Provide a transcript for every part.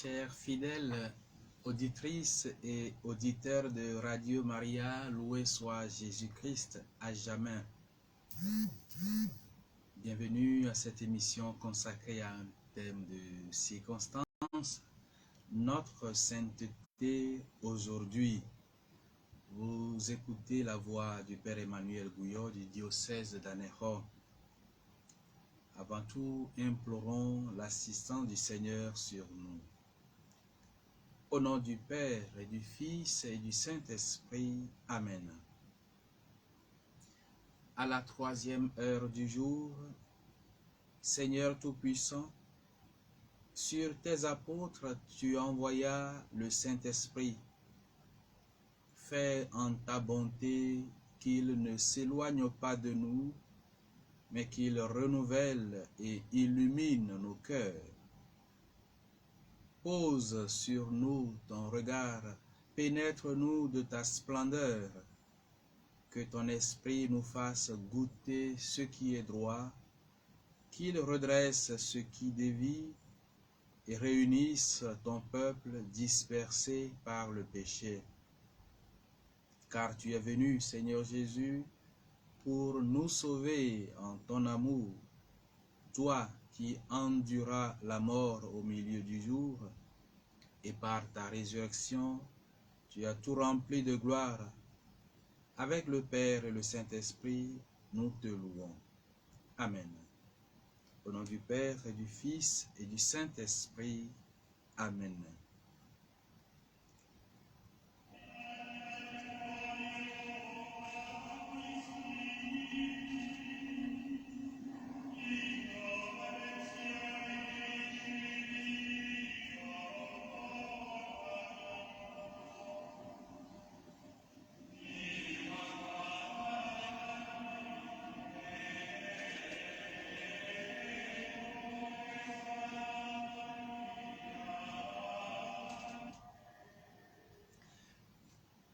chers fidèles auditrices et auditeurs de Radio Maria, loué soit Jésus-Christ à jamais. Bienvenue à cette émission consacrée à un thème de circonstance, notre sainteté aujourd'hui. Vous écoutez la voix du Père Emmanuel Gouillot du diocèse d'Anéron. Avant tout, implorons l'assistance du Seigneur sur nous. Au nom du Père et du Fils et du Saint-Esprit. Amen. À la 3e heure du jour, Seigneur Tout-Puissant, sur tes apôtres tu envoyas le Saint-Esprit. Fais en ta bonté qu'il ne s'éloigne pas de nous, mais qu'il renouvelle et illumine nos cœurs. Pose sur nous ton regard, pénètre-nous de ta splendeur, que ton esprit nous fasse goûter ce qui est droit, qu'il redresse ce qui dévie et réunisse ton peuple dispersé par le péché. Car tu es venu, Seigneur Jésus, pour nous sauver en ton amour, toi qui enduras la mort au milieu du jour, et par ta résurrection, tu as tout rempli de gloire. Avec le Père et le Saint-Esprit, nous te louons. Amen. Au nom du Père et du Fils et du Saint-Esprit. Amen.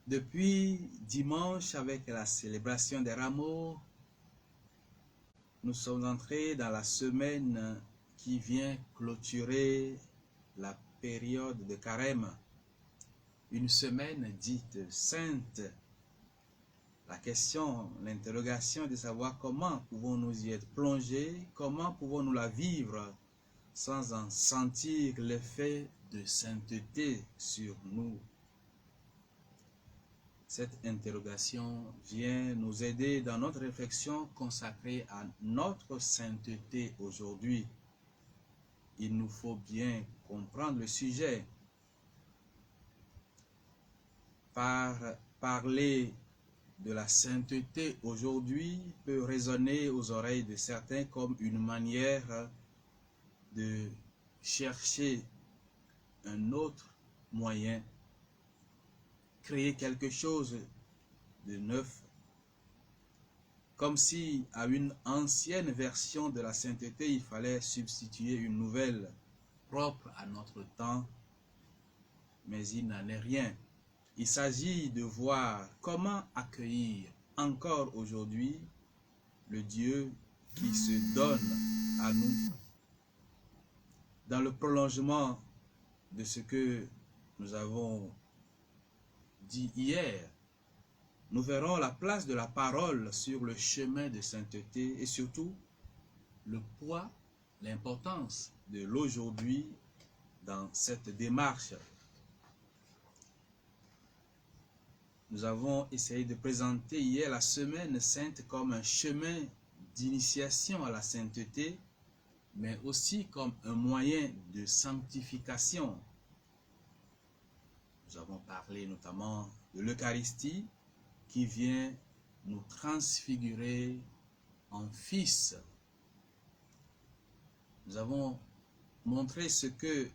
Depuis dimanche, avec la célébration des rameaux, nous sommes entrés dans la semaine qui vient clôturer la période de carême. Une semaine dite sainte. La question, l'interrogation de savoir comment pouvons-nous y être plongés, comment pouvons-nous la vivre sans en sentir l'effet de sainteté sur nous. Cette interrogation vient nous aider dans notre réflexion consacrée à notre sainteté aujourd'hui. Il nous faut bien comprendre le sujet. Parler de la sainteté aujourd'hui peut résonner aux oreilles de certains comme une manière de chercher un autre moyen, créer quelque chose de neuf, comme si à une ancienne version de la sainteté, il fallait substituer une nouvelle propre à notre temps, mais il n'en est rien. Il s'agit de voir comment accueillir encore aujourd'hui le Dieu qui se donne à nous. Dans le prolongement de ce que nous avons dit hier, nous verrons la place de la parole sur le chemin de sainteté et surtout le poids, l'importance de l'aujourd'hui dans cette démarche. Nous avons essayé de présenter hier la semaine sainte comme un chemin d'initiation à la sainteté, mais aussi comme un moyen de sanctification. Nous avons parlé notamment de l'Eucharistie qui vient nous transfigurer en Fils. Nous avons montré ce que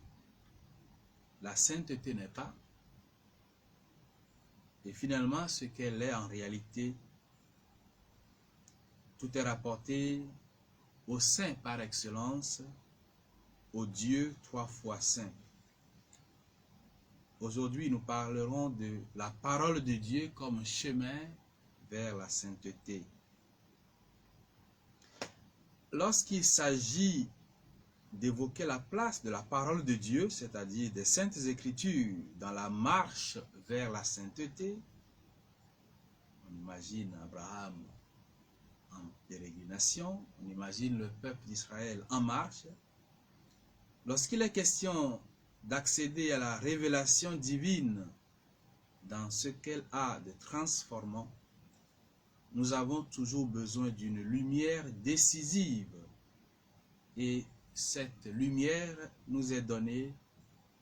la sainteté n'est pas et finalement ce qu'elle est en réalité. Tout est rapporté au Saint par excellence, au Dieu 3 fois Saint. Aujourd'hui, nous parlerons de la parole de Dieu comme chemin vers la sainteté. Lorsqu'il s'agit d'évoquer la place de la parole de Dieu, c'est-à-dire des saintes écritures, dans la marche vers la sainteté. On imagine Abraham en pérégrination, on imagine le peuple d'Israël en marche. Lorsqu'il est question d'accéder à la révélation divine dans ce qu'elle a de transformant, nous avons toujours besoin d'une lumière décisive. Et cette lumière nous est donnée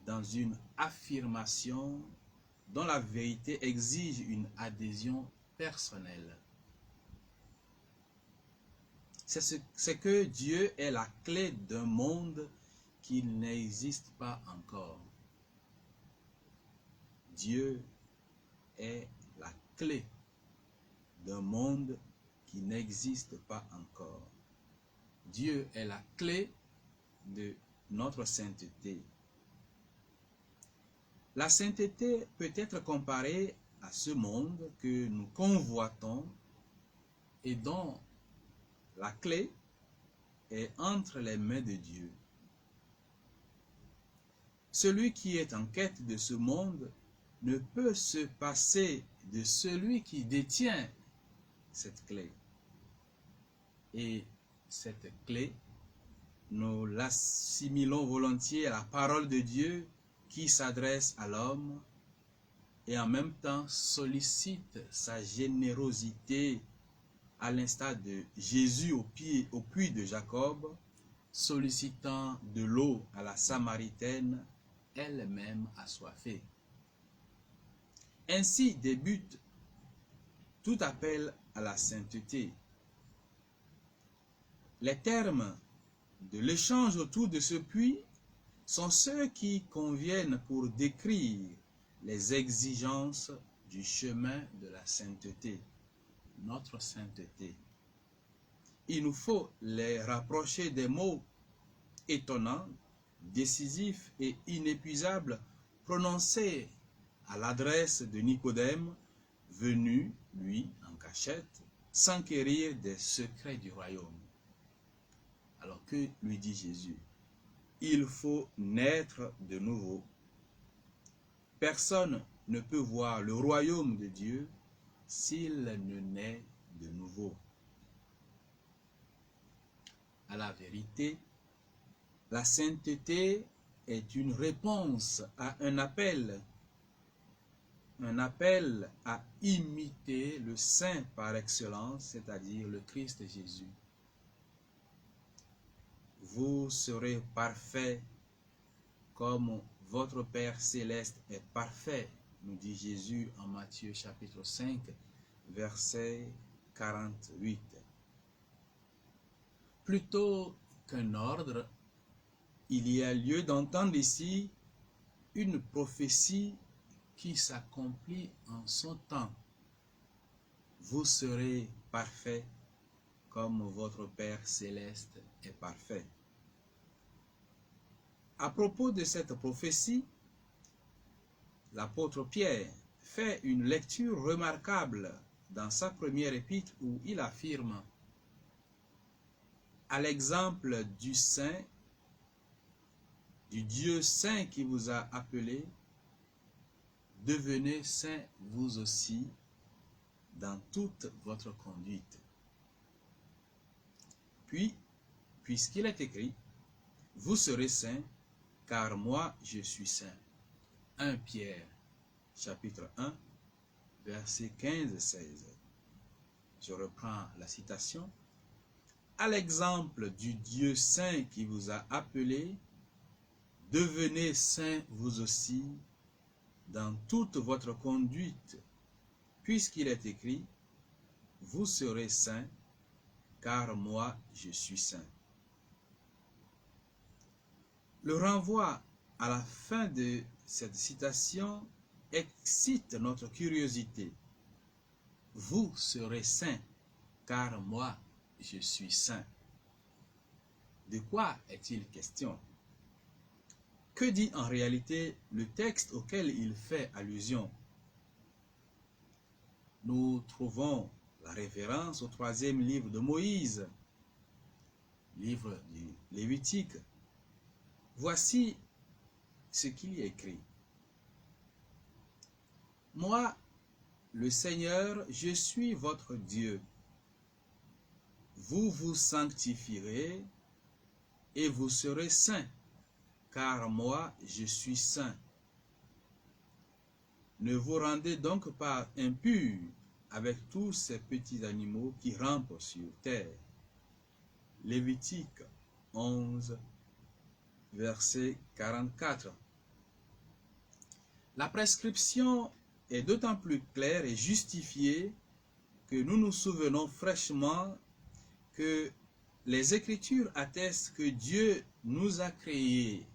dans une affirmation dont la vérité exige une adhésion personnelle. C'est que Dieu est la clé d'un monde qui n'existe pas encore. Dieu est la clé d'un monde qui n'existe pas encore. Dieu est la clé de notre sainteté. La sainteté peut être comparée à ce monde que nous convoitons et dont la clé est entre les mains de Dieu. Celui qui est en quête de ce monde ne peut se passer de celui qui détient cette clé. Et cette clé, nous l'assimilons volontiers à la parole de Dieu qui s'adresse à l'homme et en même temps sollicite sa générosité à l'instar de Jésus au puits de Jacob, sollicitant de l'eau à la Samaritaine, elle-même assoiffée. Ainsi débute tout appel à la sainteté. Les termes de l'échange autour de ce puits sont ceux qui conviennent pour décrire les exigences du chemin de la sainteté, notre sainteté. Il nous faut les rapprocher des mots étonnants, décisifs et inépuisables prononcés à l'adresse de Nicodème, venu, lui, en cachette, s'enquérir des secrets du royaume. Alors que lui dit Jésus? Il faut naître de nouveau. Personne ne peut voir le royaume de Dieu s'il ne naît de nouveau. À la vérité, la sainteté est une réponse à un appel à imiter le saint par excellence, c'est-à-dire le Christ Jésus. Vous serez parfaits comme votre Père céleste est parfait, nous dit Jésus en Matthieu chapitre 5, verset 48. Plutôt qu'un ordre, il y a lieu d'entendre ici une prophétie qui s'accomplit en son temps. Vous serez parfaits comme votre Père céleste est parfait. À propos de cette prophétie, l'apôtre Pierre fait une lecture remarquable dans sa première épître où il affirme: à l'exemple du saint, du Dieu saint qui vous a appelé, devenez saints vous aussi dans toute votre conduite. Puis, puisqu'il est écrit, vous serez saints, car moi je suis saint. 1 Pierre, chapitre 1, versets 15-16. Je reprends la citation. À l'exemple du Dieu saint qui vous a appelé, devenez saints vous aussi dans toute votre conduite, puisqu'il est écrit, vous serez saints, car moi je suis saint. Le renvoi à la fin de cette citation excite notre curiosité. Vous serez saints, car moi je suis saint. De quoi est-il question? Que dit en réalité le texte auquel il fait allusion? Nous trouvons la référence au 3e livre de Moïse, livre du Lévitique, Voici ce qu'il y est écrit. Moi, le Seigneur, je suis votre Dieu. Vous vous sanctifierez et vous serez saints, car moi, je suis saint. Ne vous rendez donc pas impurs avec tous ces petits animaux qui rampent sur terre. Lévitique 11, verset 44. La prescription est d'autant plus claire et justifiée que nous nous souvenons fraîchement que les Écritures attestent que Dieu nous a créés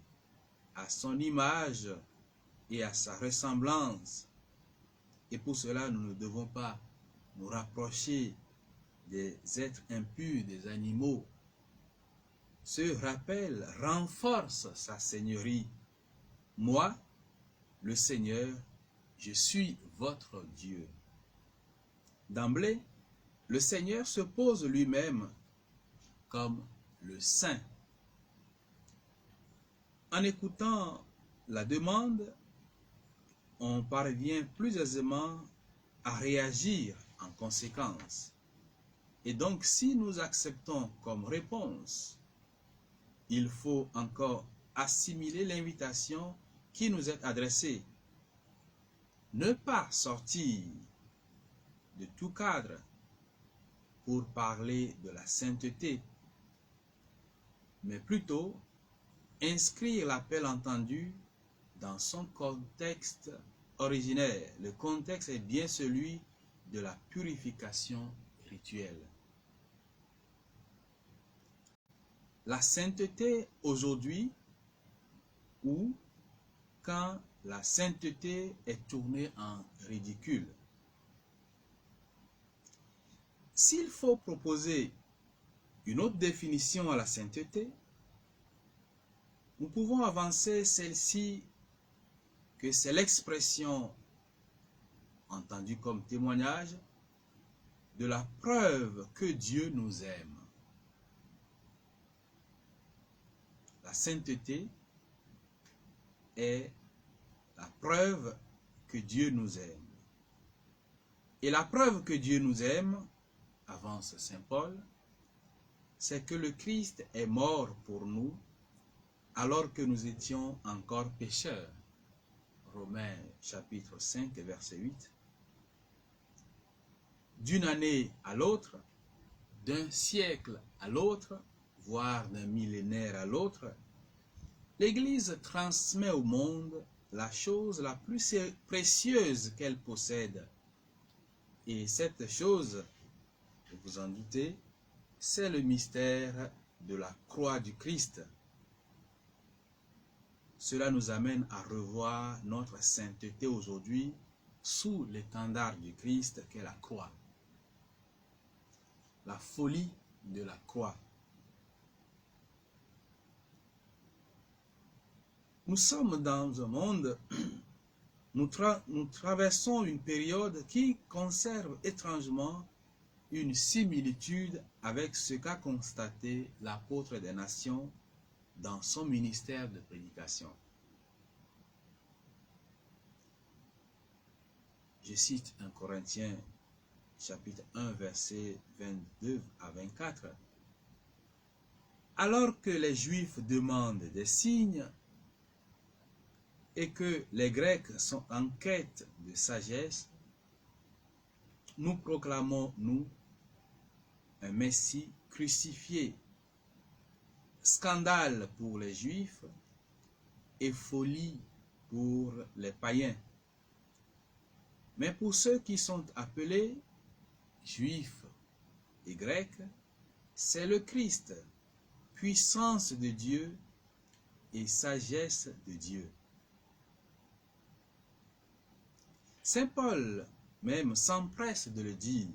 à son image et à sa ressemblance. Et pour cela, nous ne devons pas nous rapprocher des êtres impurs, des animaux. Ce rappel renforce sa seigneurie. Moi, le Seigneur, je suis votre Dieu. D'emblée, le Seigneur se pose lui-même comme le Saint. En écoutant la demande, on parvient plus aisément à réagir en conséquence. Et donc, si nous acceptons comme réponse, il faut encore assimiler l'invitation qui nous est adressée. Ne pas sortir de tout cadre pour parler de la sainteté, mais plutôt inscrire l'appel entendu dans son contexte originaire. Le contexte est bien celui de la purification rituelle. La sainteté aujourd'hui, ou quand la sainteté est tournée en ridicule. S'il faut proposer une autre définition à la sainteté, nous pouvons avancer celle-ci, que c'est l'expression, entendue comme témoignage, de la preuve que Dieu nous aime. La sainteté est la preuve que Dieu nous aime. Et la preuve que Dieu nous aime, avance saint Paul, c'est que le Christ est mort pour nous alors que nous étions encore pécheurs. Romains chapitre 5, verset 8. D'une année à l'autre, d'un siècle à l'autre, voire d'un millénaire à l'autre, l'Église transmet au monde la chose la plus précieuse qu'elle possède. Et cette chose, vous vous en doutez, c'est le mystère de la croix du Christ. Cela nous amène à revoir notre sainteté aujourd'hui sous l'étendard du Christ qu'est la croix. La folie de la croix. Nous sommes dans un monde, nous traversons une période qui conserve étrangement une similitude avec ce qu'a constaté l'apôtre des nations dans son ministère de prédication. Je cite 1 Corinthiens chapitre 1 verset 22 à 24. Alors que les Juifs demandent des signes et que les Grecs sont en quête de sagesse, nous proclamons, nous, un Messie crucifié, scandale pour les Juifs et folie pour les païens. Mais pour ceux qui sont appelés Juifs et Grecs, c'est le Christ, puissance de Dieu et sagesse de Dieu. Saint Paul même s'empresse de le dire.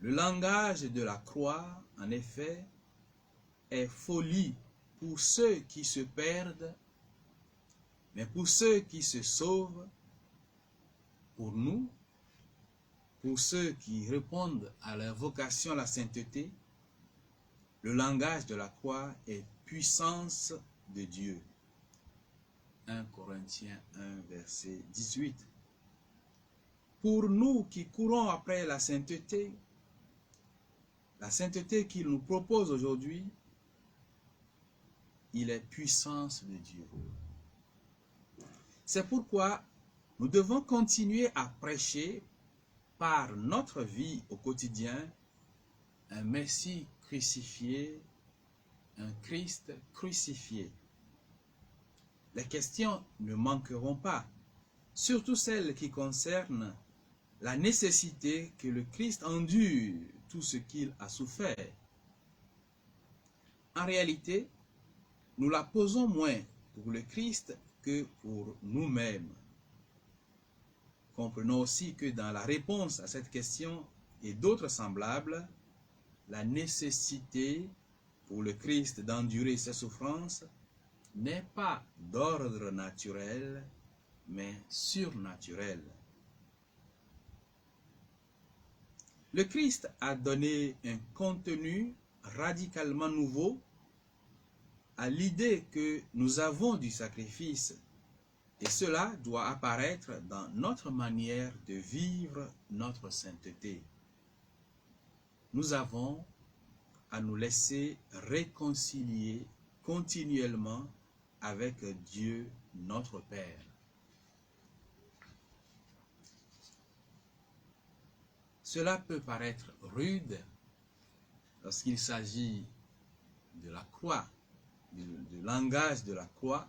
Le langage de la croix, en effet, est folie pour ceux qui se perdent, mais pour ceux qui se sauvent, pour nous, pour ceux qui répondent à leur vocation à la sainteté, le langage de la croix est puissance de Dieu. 1 Corinthiens 1, verset 18. Pour nous qui courons après la sainteté qu'il nous propose aujourd'hui, il est puissance de Dieu. C'est pourquoi nous devons continuer à prêcher par notre vie au quotidien un Messie crucifié, un Christ crucifié. Les questions ne manqueront pas, surtout celles qui concernent la nécessité que le Christ endure tout ce qu'il a souffert. En réalité, nous la posons moins pour le Christ que pour nous-mêmes. Comprenons aussi que dans la réponse à cette question et d'autres semblables, la nécessité pour le Christ d'endurer ses souffrances n'est pas d'ordre naturel, mais surnaturel. Le Christ a donné un contenu radicalement nouveau à l'idée que nous avons du sacrifice, et cela doit apparaître dans notre manière de vivre notre sainteté. Nous avons à nous laisser réconcilier continuellement avec Dieu notre Père. Cela peut paraître rude lorsqu'il s'agit de la croix, du langage de la croix.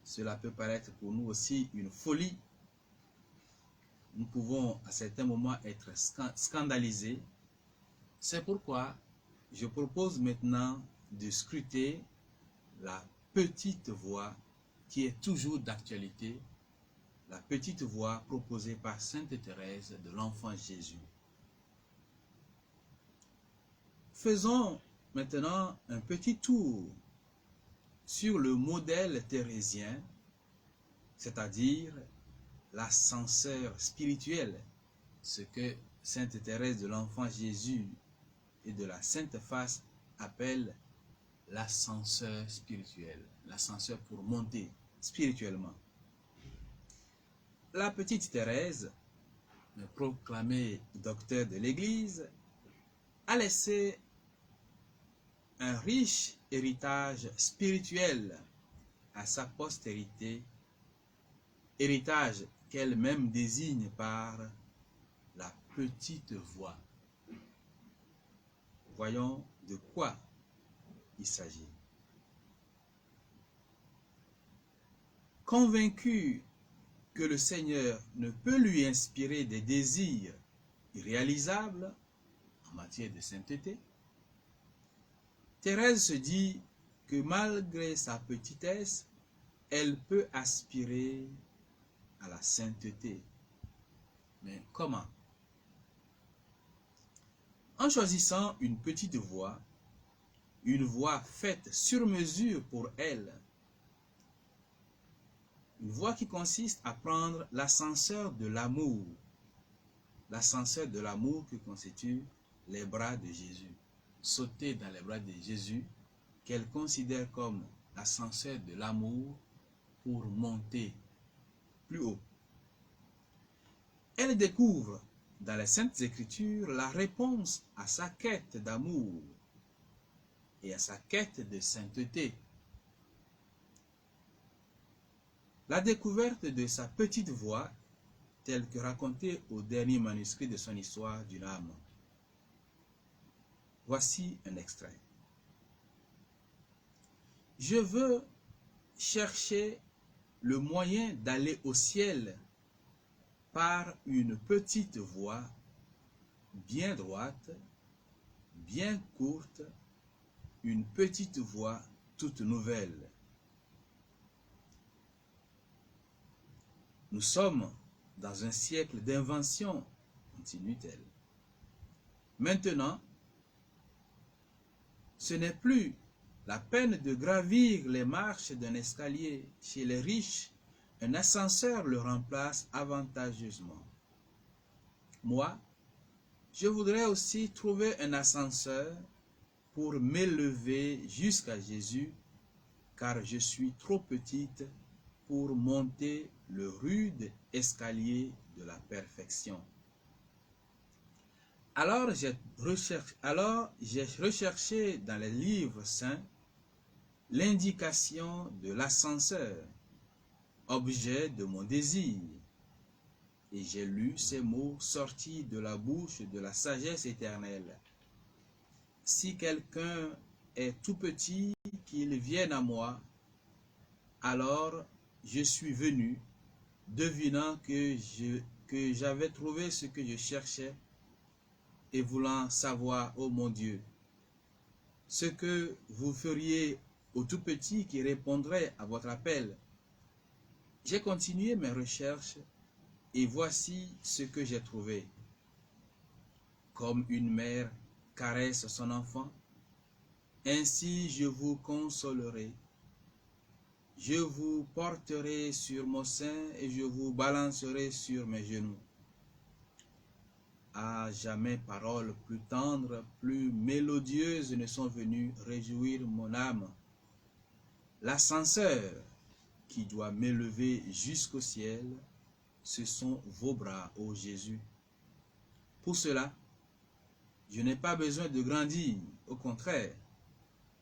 Cela peut paraître pour nous aussi une folie. Nous pouvons à certains moments être scandalisés. C'est pourquoi je propose maintenant de scruter la petite voix qui est toujours d'actualité, la petite voix proposée par Sainte Thérèse de l'Enfant Jésus. Faisons maintenant un petit tour sur le modèle thérésien, c'est-à-dire l'ascenseur spirituel, ce que Sainte Thérèse de l'Enfant Jésus et de la Sainte Face appelle l'ascenseur spirituel, l'ascenseur pour monter spirituellement. La petite Thérèse, proclamée docteur de l'Église, a laissé un riche héritage spirituel à sa postérité, héritage qu'elle-même désigne par la petite voix. Voyons de quoi il s'agit. Convaincue que le Seigneur ne peut lui inspirer des désirs irréalisables en matière de sainteté, Thérèse se dit que malgré sa petitesse, elle peut aspirer à la sainteté. Mais comment? En choisissant une petite voie, une voie faite sur mesure pour elle, une voie qui consiste à prendre l'ascenseur de l'amour que constituent les bras de Jésus, sauter dans les bras de Jésus, qu'elle considère comme l'ascenseur de l'amour pour monter plus haut. Elle découvre dans les Saintes Écritures la réponse à sa quête d'amour et à sa quête de sainteté. La découverte de sa petite voix, telle que racontée au dernier manuscrit de son histoire d'une âme. Voici un extrait. Je veux chercher le moyen d'aller au ciel par une petite voie bien droite, bien courte, une petite voie toute nouvelle. Nous sommes dans un siècle d'invention, continue-t-elle. Maintenant, ce n'est plus la peine de gravir les marches d'un escalier. Chez les riches, un ascenseur le remplace avantageusement. Moi, je voudrais aussi trouver un ascenseur pour m'élever jusqu'à Jésus, car je suis trop petite pour monter le rude escalier de la perfection. Alors j'ai recherché dans les livres saints l'indication de l'ascenseur, objet de mon désir. Et j'ai lu ces mots sortis de la bouche de la sagesse éternelle. Si quelqu'un est tout petit, qu'il vienne à moi. Alors je suis venu, devinant que j'avais trouvé ce que je cherchais, et voulant savoir, ô mon Dieu, ce que vous feriez au tout petit qui répondrait à votre appel. J'ai continué mes recherches, et voici ce que j'ai trouvé. Comme une mère caresse son enfant, ainsi je vous consolerai. Je vous porterai sur mon sein et je vous balancerai sur mes genoux. À jamais paroles plus tendres, plus mélodieuses ne sont venues réjouir mon âme. L'ascenseur qui doit m'élever jusqu'au ciel, ce sont vos bras, ô Jésus. Pour cela, je n'ai pas besoin de grandir. Au contraire,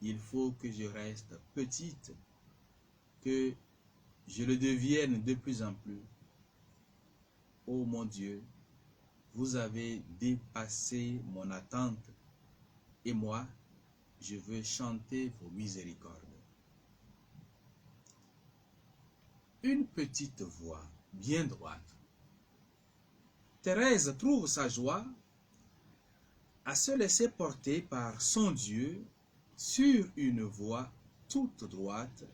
il faut que je reste petite, que je le devienne de plus en plus. Ô mon Dieu, vous avez dépassé mon attente, et moi, je veux chanter vos miséricordes. Une petite voix bien droite. Thérèse trouve sa joie à se laisser porter par son Dieu sur une voie toute droite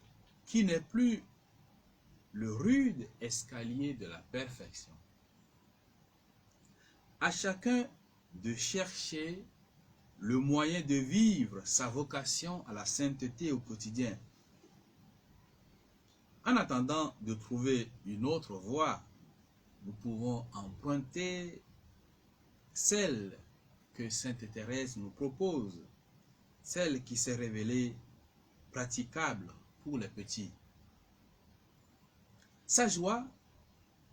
qui n'est plus le rude escalier de la perfection. À chacun de chercher le moyen de vivre sa vocation à la sainteté au quotidien. En attendant de trouver une autre voie, nous pouvons emprunter celle que Sainte Thérèse nous propose, celle qui s'est révélée praticable pour les petits. Sa joie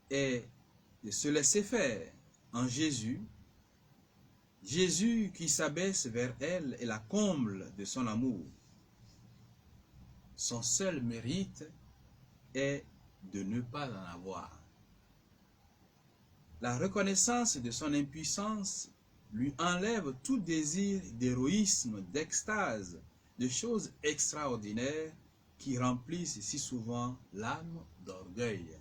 est de se laisser faire en Jésus. Jésus qui s'abaisse vers elle et la comble de son amour. Son seul mérite est de ne pas en avoir. La reconnaissance de son impuissance lui enlève tout désir d'héroïsme, d'extase, de choses extraordinaires qui remplissent si souvent l'âme d'orgueil.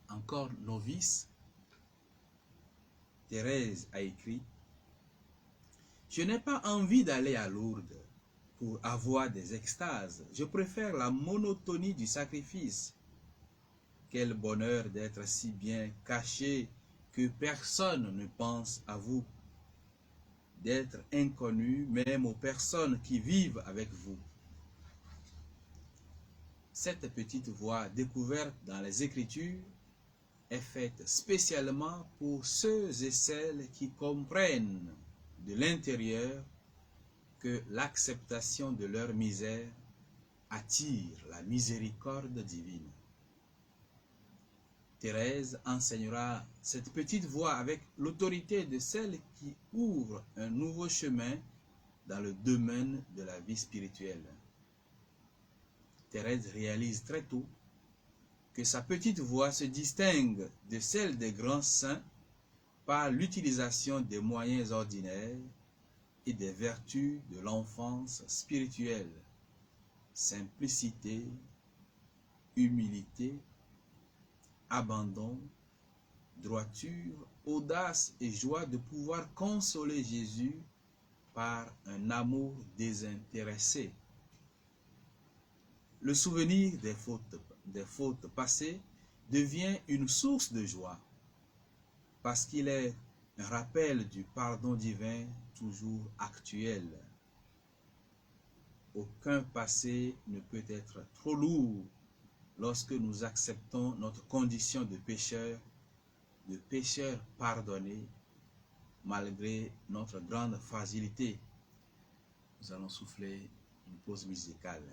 Encore novice, Thérèse a écrit « Je n'ai pas envie d'aller à Lourdes pour avoir des extases. Je préfère la monotonie du sacrifice. Quel bonheur d'être si bien caché que personne ne pense à vous, d'être inconnu même aux personnes qui vivent avec vous. » Cette petite voie découverte dans les Écritures est faite spécialement pour ceux et celles qui comprennent de l'intérieur que l'acceptation de leur misère attire la miséricorde divine. Thérèse enseignera cette petite voie avec l'autorité de celle qui ouvre un nouveau chemin dans le domaine de la vie spirituelle. Thérèse réalise très tôt que sa petite voix se distingue de celle des grands saints par l'utilisation des moyens ordinaires et des vertus de l'enfance spirituelle, simplicité, humilité, abandon, droiture, audace et joie de pouvoir consoler Jésus par un amour désintéressé. Le souvenir des fautes passées devient une source de joie parce qu'il est un rappel du pardon divin toujours actuel. Aucun passé ne peut être trop lourd lorsque nous acceptons notre condition de pécheur pardonné malgré notre grande fragilité. Nous allons souffler une pause musicale.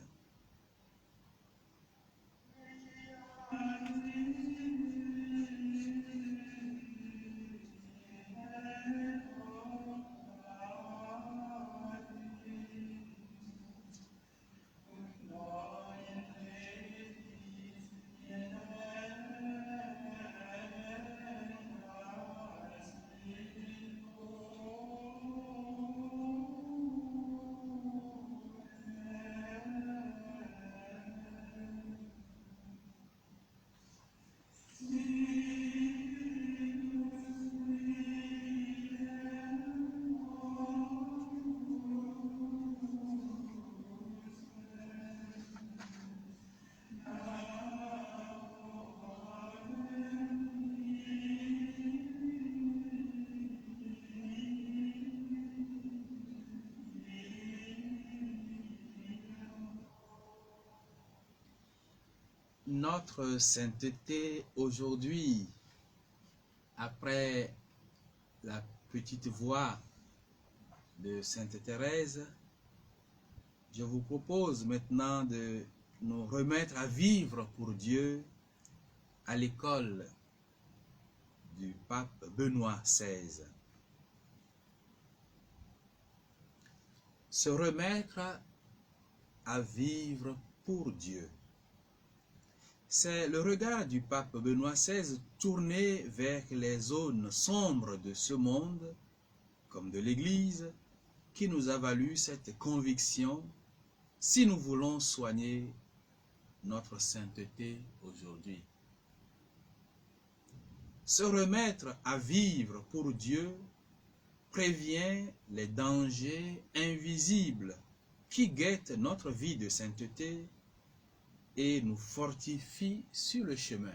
Notre sainteté aujourd'hui, après la petite voix de Sainte Thérèse, je vous propose maintenant de nous remettre à vivre pour Dieu à l'école du pape Benoît XVI. Se remettre à vivre pour Dieu. C'est le regard du pape Benoît XVI tourné vers les zones sombres de ce monde, comme de l'Église, qui nous a valu cette conviction si nous voulons soigner notre sainteté aujourd'hui. Se remettre à vivre pour Dieu prévient les dangers invisibles qui guettent notre vie de sainteté et nous fortifie sur le chemin.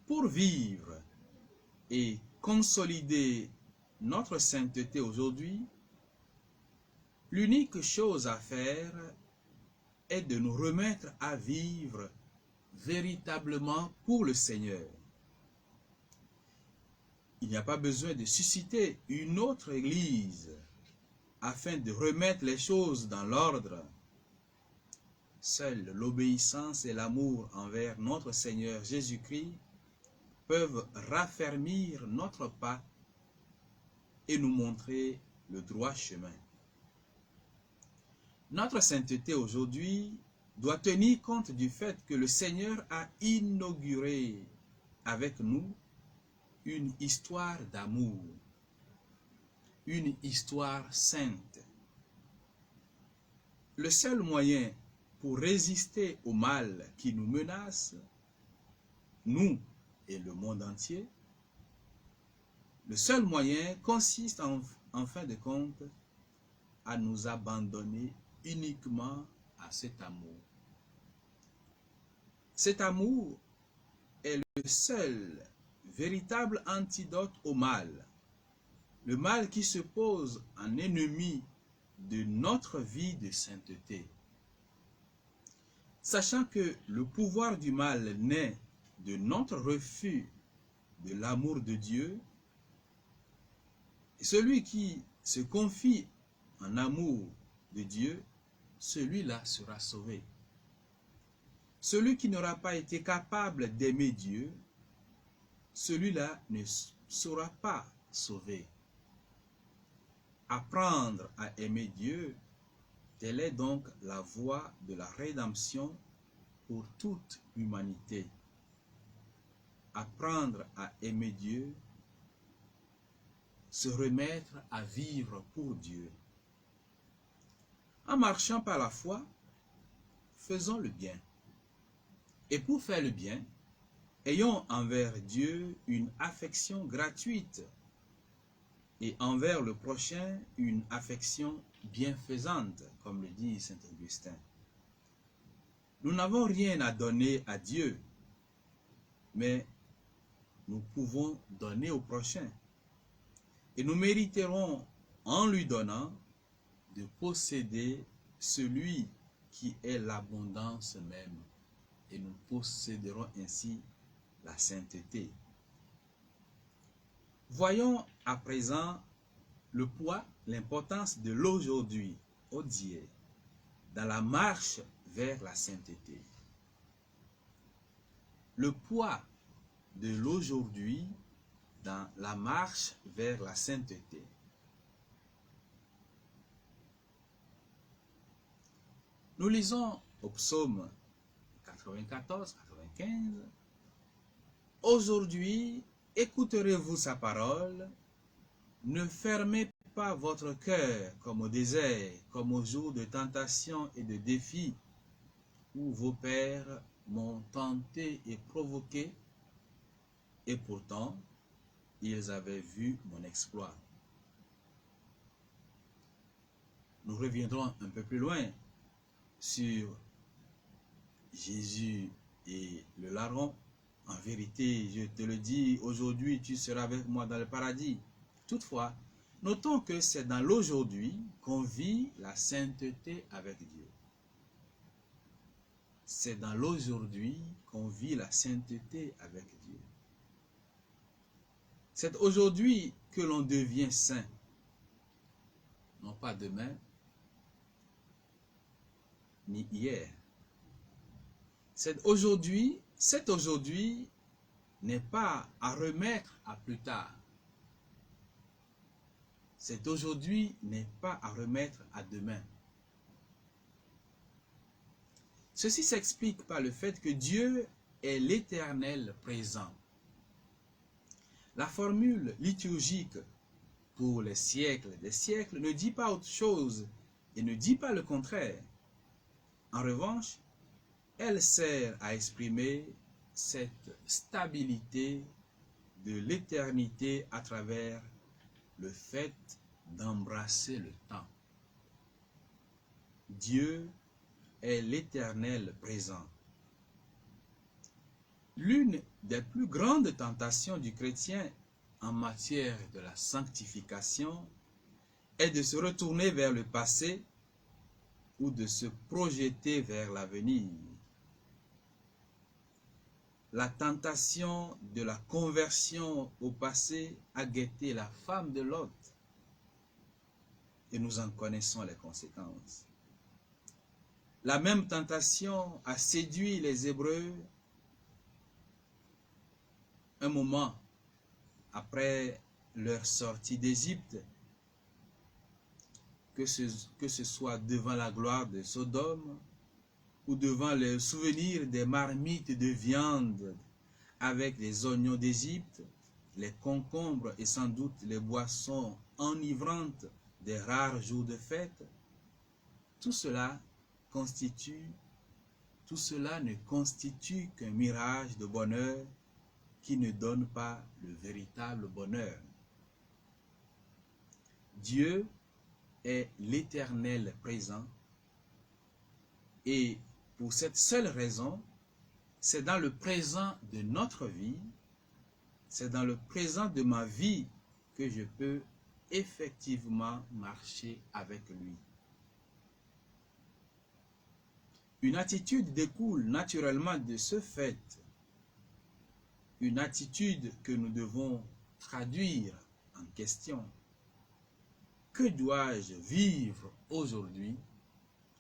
Pour vivre et consolider notre sainteté aujourd'hui, l'unique chose à faire est de nous remettre à vivre véritablement pour le Seigneur. Il n'y a pas besoin de susciter une autre église afin de remettre les choses dans l'ordre. Seule l'obéissance et l'amour envers notre Seigneur Jésus-Christ peuvent raffermir notre pas et nous montrer le droit chemin. Notre sainteté aujourd'hui doit tenir compte du fait que le Seigneur a inauguré avec nous une histoire d'amour, une histoire sainte. Le seul moyen pour résister au mal qui nous menace, nous et le monde entier, le seul moyen consiste en fin de compte à nous abandonner uniquement à cet amour. Cet amour est le seul véritable antidote au mal. Le mal qui se pose en ennemi de notre vie de sainteté. Sachant que le pouvoir du mal naît de notre refus de l'amour de Dieu, et celui qui se confie en amour de Dieu, celui-là sera sauvé. Celui qui n'aura pas été capable d'aimer Dieu, celui-là ne sera pas sauvé. Apprendre à aimer Dieu, telle est donc la voie de la rédemption pour toute l'humanité. Apprendre à aimer Dieu, se remettre à vivre pour Dieu. En marchant par la foi, faisons le bien. Et pour faire le bien, ayons envers Dieu une affection gratuite et envers le prochain une affection bienfaisante, comme le dit saint Augustin. Nous n'avons rien à donner à Dieu, mais nous pouvons donner au prochain. Et nous mériterons, en lui donnant, de posséder celui qui est l'abondance même. Et nous posséderons ainsi la sainteté. Voyons à présent le poids, l'importance de l'aujourd'hui. d'aujourd'hui dans la marche vers la sainteté. Le poids de l'aujourd'hui dans la marche vers la sainteté. Nous lisons au psaume 94-95. Aujourd'hui, écouterez-vous sa parole, ne fermez pas votre cœur comme au désert, comme au jour de tentation et de défi, où vos pères m'ont tenté et provoqué, et pourtant, ils avaient vu mon exploit. Nous reviendrons un peu plus loin sur Jésus et le larron. En vérité, je te le dis, aujourd'hui tu seras avec moi dans le paradis. Toutefois, notons que c'est dans l'aujourd'hui qu'on vit la sainteté avec Dieu. C'est dans l'aujourd'hui qu'on vit la sainteté avec Dieu. C'est aujourd'hui que l'on devient saint. Non pas demain, ni hier. Cet aujourd'hui n'est pas à remettre à plus tard. Cet aujourd'hui n'est pas à remettre à demain. Ceci s'explique par le fait que Dieu est l'Éternel présent. La formule liturgique pour les siècles des siècles ne dit pas autre chose et ne dit pas le contraire. En revanche, elle sert à exprimer cette stabilité de l'éternité à travers le fait d'embrasser le temps. Dieu est l'Éternel présent. L'une des plus grandes tentations du chrétien en matière de la sanctification est de se retourner vers le passé ou de se projeter vers l'avenir. La tentation de la conversion au passé a guetté la femme de Lot et nous en connaissons les conséquences. La même tentation a séduit les Hébreux un moment après leur sortie d'Égypte, que ce soit devant la gloire de Sodome ou devant le souvenir des marmites de viande avec les oignons d'Égypte, les concombres et sans doute les boissons enivrantes des rares jours de fête, tout cela ne constitue qu'un mirage de bonheur qui ne donne pas le véritable bonheur. Dieu est l'Éternel présent et pour cette seule raison, c'est dans le présent de notre vie, c'est dans le présent de ma vie que je peux effectivement marcher avec lui. Une attitude découle naturellement de ce fait, une attitude que nous devons traduire en question. Que dois-je vivre aujourd'hui?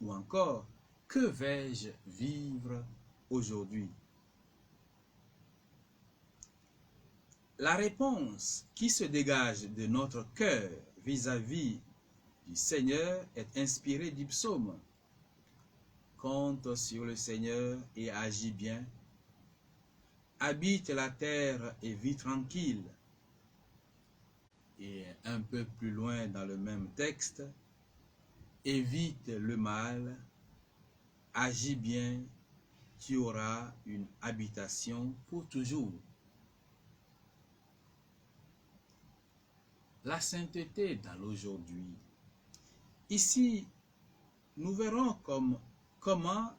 Ou encore, que vais-je vivre aujourd'hui? La réponse qui se dégage de notre cœur vis-à-vis du Seigneur est inspirée du psaume. Compte sur le Seigneur et agis bien. Habite la terre et vis tranquille. Et un peu plus loin dans le même texte, évite le mal, agis bien, tu auras une habitation pour toujours. La sainteté dans l'aujourd'hui. Ici, nous verrons comment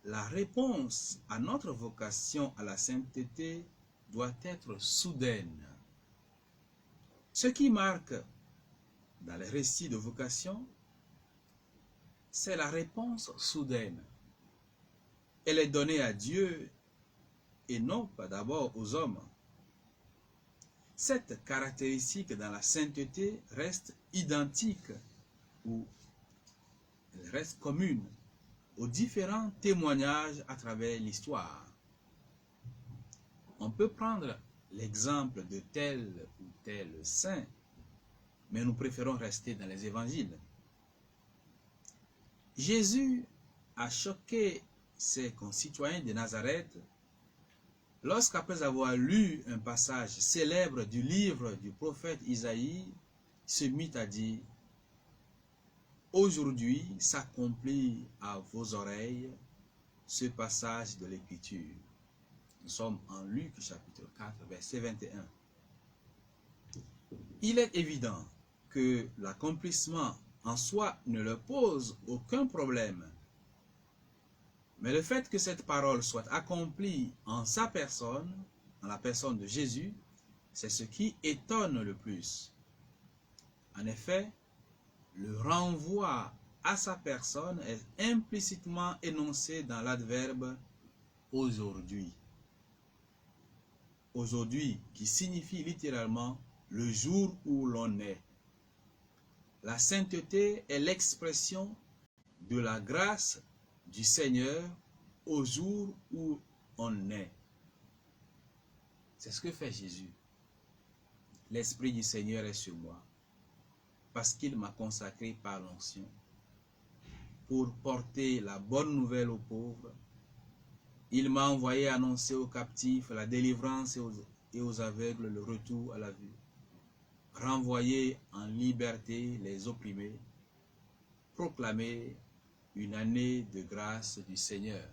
la réponse à notre vocation à la sainteté doit être soudaine. Ce qui marque dans les récits de vocation, c'est la réponse soudaine. Elle est donnée à Dieu et non pas d'abord aux hommes. Cette caractéristique dans la sainteté reste identique ou elle reste commune aux différents témoignages à travers l'histoire. On peut prendre l'exemple de tel ou tel saint, mais nous préférons rester dans les évangiles. Jésus a choqué ses concitoyens de Nazareth lorsqu'après avoir lu un passage célèbre du livre du prophète Isaïe, se mit à dire « Aujourd'hui s'accomplit à vos oreilles ce passage de l'Écriture. » Nous sommes en Luc chapitre 4, verset 21. Il est évident que l'accomplissement en soi ne leur pose aucun problème. Mais le fait que cette parole soit accomplie en sa personne, en la personne de Jésus, c'est ce qui étonne le plus. En effet, le renvoi à sa personne est implicitement énoncé dans l'adverbe « aujourd'hui ». Aujourd'hui, qui signifie littéralement « le jour où l'on est ». La sainteté est l'expression de la grâce du Seigneur au jour où on est. C'est ce que fait Jésus. L'Esprit du Seigneur est sur moi, parce qu'il m'a consacré par l'onction, pour porter la bonne nouvelle aux pauvres. Il m'a envoyé annoncer aux captifs la délivrance et aux aveugles le retour à la vue, renvoyer en liberté les opprimés, proclamer une année de grâce du Seigneur.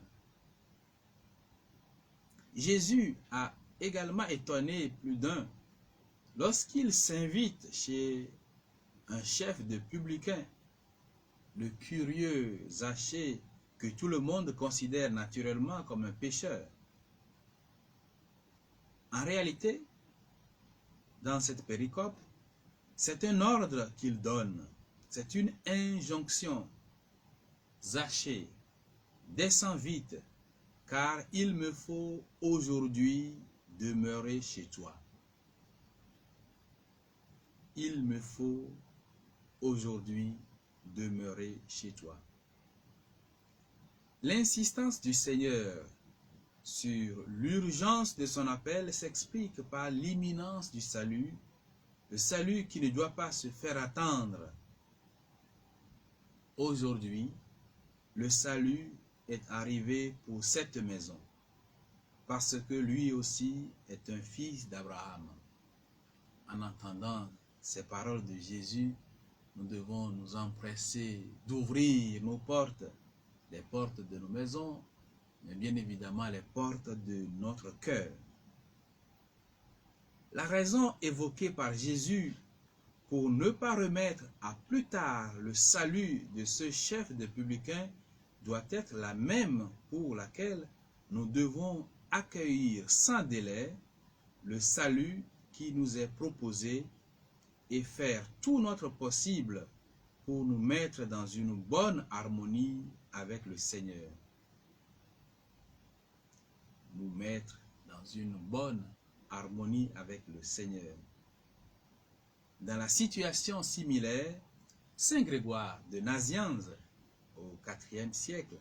Jésus a également étonné plus d'un lorsqu'il s'invite chez un chef de publicains, le curieux Zachée, que tout le monde considère naturellement comme un pécheur. En réalité, dans cette péricope, c'est un ordre qu'il donne, c'est une injonction. Zachée, descends vite, car il me faut aujourd'hui demeurer chez toi. Il me faut aujourd'hui demeurer chez toi. L'insistance du Seigneur sur l'urgence de son appel s'explique par l'imminence du salut, le salut qui ne doit pas se faire attendre. Aujourd'hui, le salut est arrivé pour cette maison, parce que lui aussi est un fils d'Abraham. En entendant ces paroles de Jésus, nous devons nous empresser d'ouvrir nos portes, les portes de nos maisons, mais bien évidemment les portes de notre cœur. La raison évoquée par Jésus pour ne pas remettre à plus tard le salut de ce chef de publicains doit être la même pour laquelle nous devons accueillir sans délai le salut qui nous est proposé et faire tout notre possible pour nous mettre dans une bonne harmonie avec le Seigneur. Nous mettre dans une bonne harmonie avec le Seigneur. Dans la situation similaire, Saint Grégoire de Nazianze, au IVe siècle,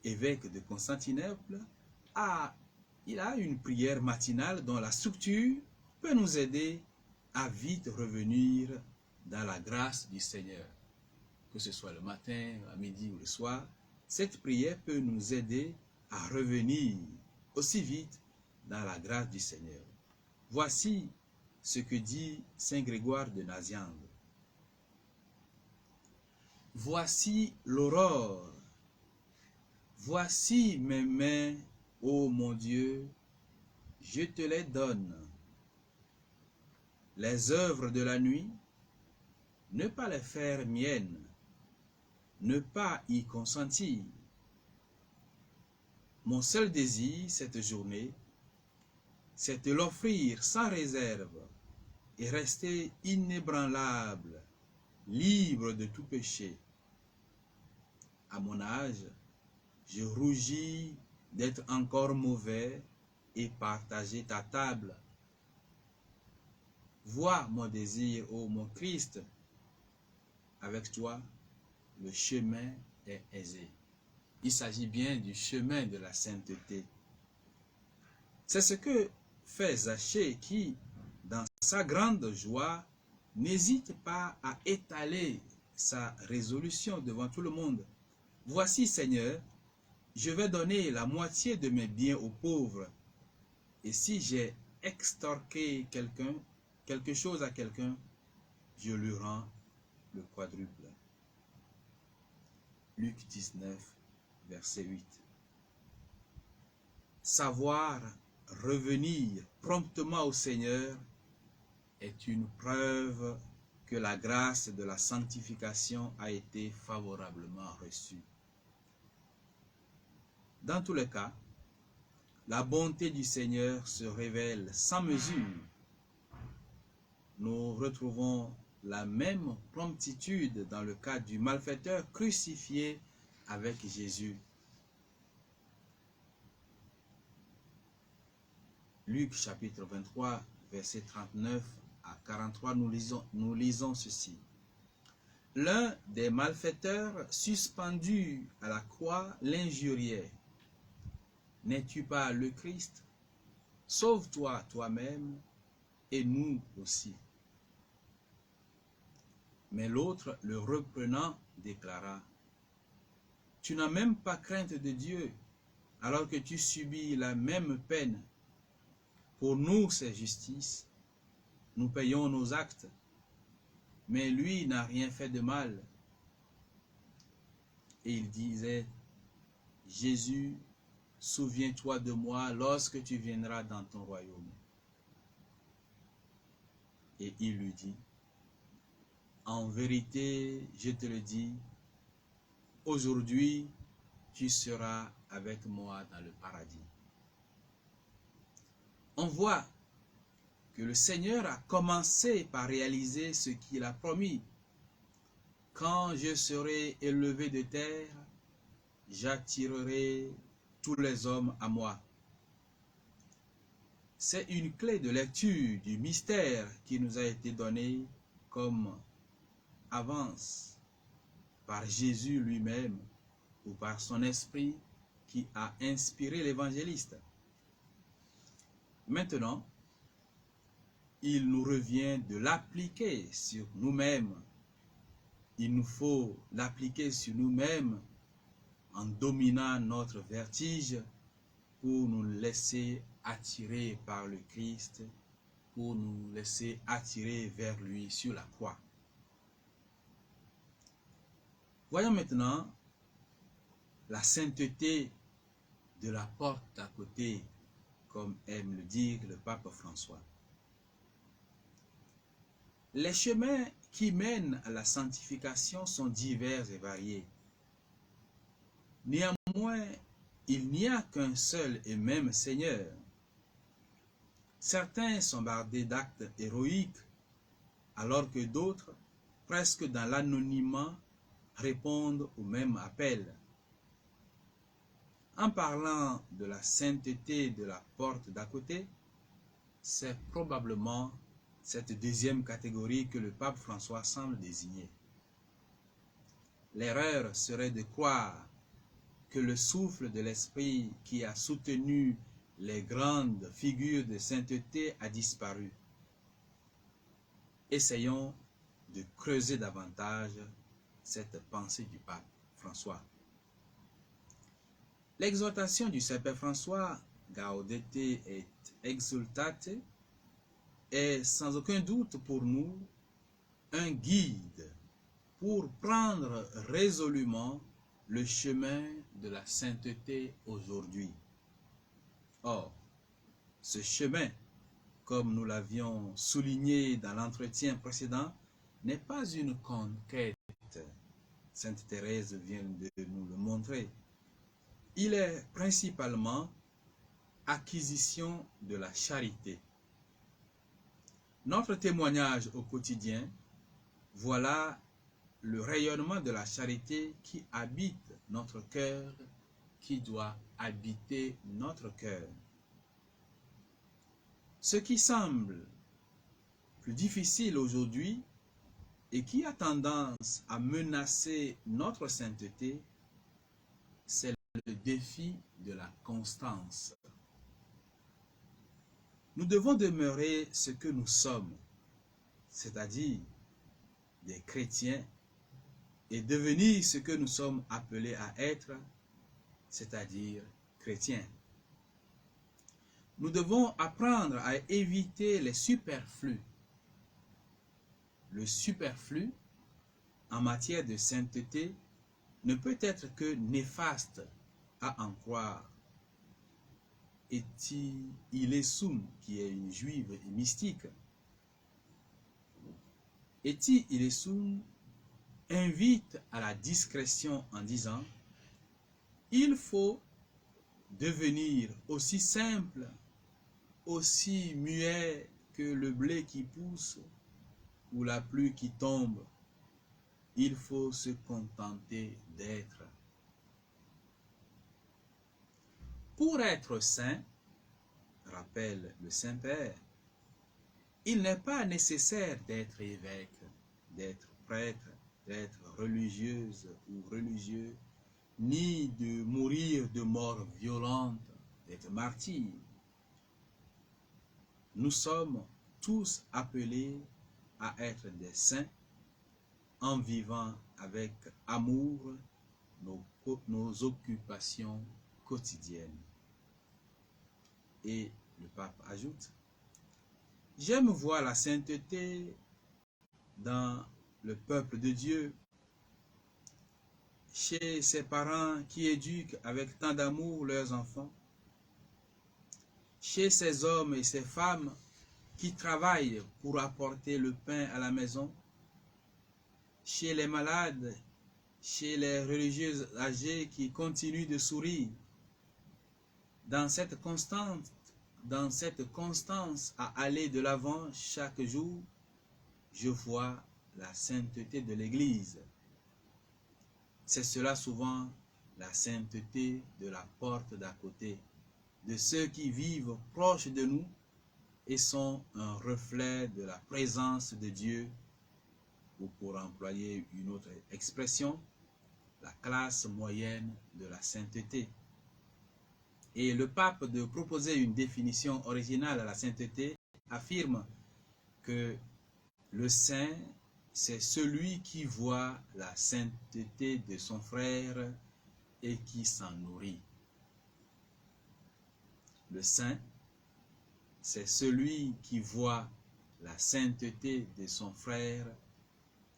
évêque de Constantinople, il a une prière matinale dont la structure peut nous aider à vite revenir dans la grâce du Seigneur. Que ce soit le matin, à midi ou le soir, cette prière peut nous aider à revenir aussi vite dans la grâce du Seigneur. Voici ce que dit Saint Grégoire de Nazianze. Voici l'aurore. Voici mes mains, ô mon Dieu, je te les donne. Les œuvres de la nuit, ne pas les faire miennes, ne pas y consentir. Mon seul désir cette journée, c'est de l'offrir sans réserve et rester inébranlable, libre de tout péché. À mon âge, je rougis d'être encore mauvais et partager ta table. Vois mon désir, ô mon Christ. Avec toi, le chemin est aisé. Il s'agit bien du chemin de la sainteté. C'est ce que fait Zachée qui, dans sa grande joie, n'hésite pas à étaler sa résolution devant tout le monde. Voici, Seigneur, je vais donner la moitié de mes biens aux pauvres. Et si j'ai extorqué quelque chose à quelqu'un, je lui rends le quadruple. Luc 19, verset 8. Savoir revenir promptement au Seigneur est une preuve que la grâce de la sanctification a été favorablement reçue. Dans tous les cas, la bonté du Seigneur se révèle sans mesure. Nous retrouvons la même promptitude dans le cas du malfaiteur crucifié avec Jésus. Luc chapitre 23, versets 39 à 43, nous lisons ceci. L'un des malfaiteurs suspendus à la croix l'injuriait. N'es-tu pas le Christ? Sauve-toi toi-même et nous aussi. Mais l'autre, le reprenant, déclara, tu n'as même pas crainte de Dieu, alors que tu subis la même peine. Pour nous, c'est justice. Nous payons nos actes. Mais lui n'a rien fait de mal. Et il disait, Jésus, souviens-toi de moi lorsque tu viendras dans ton royaume. Et il lui dit, en vérité, je te le dis, aujourd'hui, tu seras avec moi dans le paradis. On voit que le Seigneur a commencé par réaliser ce qu'il a promis. Quand je serai élevé de terre, j'attirerai tous les hommes à moi. C'est une clé de lecture du mystère qui nous a été donnée comme avance par Jésus lui-même ou par son esprit qui a inspiré l'évangéliste. Maintenant, il nous revient de l'appliquer sur nous-mêmes. Il nous faut l'appliquer sur nous-mêmes en dominant notre vertige pour nous laisser attirer par le Christ, pour nous laisser attirer vers lui sur la croix. Voyons maintenant la sainteté de la porte d'à côté, comme aime le dire le pape François. Les chemins qui mènent à la sanctification sont divers et variés. Néanmoins, il n'y a qu'un seul et même Seigneur. Certains sont bardés d'actes héroïques, alors que d'autres, presque dans l'anonymat, répondent au même appel. En parlant de la sainteté de la porte d'à côté, c'est probablement cette deuxième catégorie que le pape François semble désigner. L'erreur serait de croire que le souffle de l'esprit qui a soutenu les grandes figures de sainteté a disparu. Essayons de creuser davantage cette pensée du pape François. L'exhortation du Saint-Père François, Gaudete et Exsultate, est sans aucun doute pour nous un guide pour prendre résolument le chemin de la sainteté aujourd'hui. Or, ce chemin, comme nous l'avions souligné dans l'entretien précédent, n'est pas une conquête. Sainte Thérèse vient de nous le montrer. Il est principalement acquisition de la charité. Notre témoignage au quotidien, voilà le rayonnement de la charité qui habite notre cœur, qui doit habiter notre cœur. Ce qui semble plus difficile aujourd'hui, et qui a tendance à menacer notre sainteté, c'est le défi de la constance. Nous devons demeurer ce que nous sommes, c'est-à-dire des chrétiens, et devenir ce que nous sommes appelés à être, c'est-à-dire chrétiens. Nous devons apprendre à éviter les superflus. Le superflu, en matière de sainteté, ne peut être que néfaste à en croire. Eti Ilesum, qui est une juive et mystique, Eti Ilesum invite à la discrétion en disant « Il faut devenir aussi simple, aussi muet que le blé qui pousse ou la pluie qui tombe. Il faut se contenter d'être. » Pour être saint, rappelle le Saint-Père, il n'est pas nécessaire d'être évêque, d'être prêtre, d'être religieuse ou religieux, ni de mourir de mort violente, d'être martyr. Nous sommes tous appelés à être des saints en vivant avec amour nos occupations quotidiennes. Et le pape ajoute, « J'aime voir la sainteté dans le peuple de Dieu, chez ses parents qui éduquent avec tant d'amour leurs enfants, chez ces hommes et ces femmes qui travaillent pour apporter le pain à la maison, chez les malades, chez les religieuses âgées qui continuent de sourire. Dans cette constance à aller de l'avant chaque jour, je vois la sainteté de l'Église. C'est cela souvent la sainteté de la porte d'à côté, de ceux qui vivent proches de nous et sont un reflet de la présence de Dieu, ou pour employer une autre expression, la classe moyenne de la sainteté. Et le pape, de proposer une définition originale à la sainteté, affirme que le saint, c'est celui qui voit la sainteté de son frère et qui s'en nourrit. Le saint, c'est celui qui voit la sainteté de son frère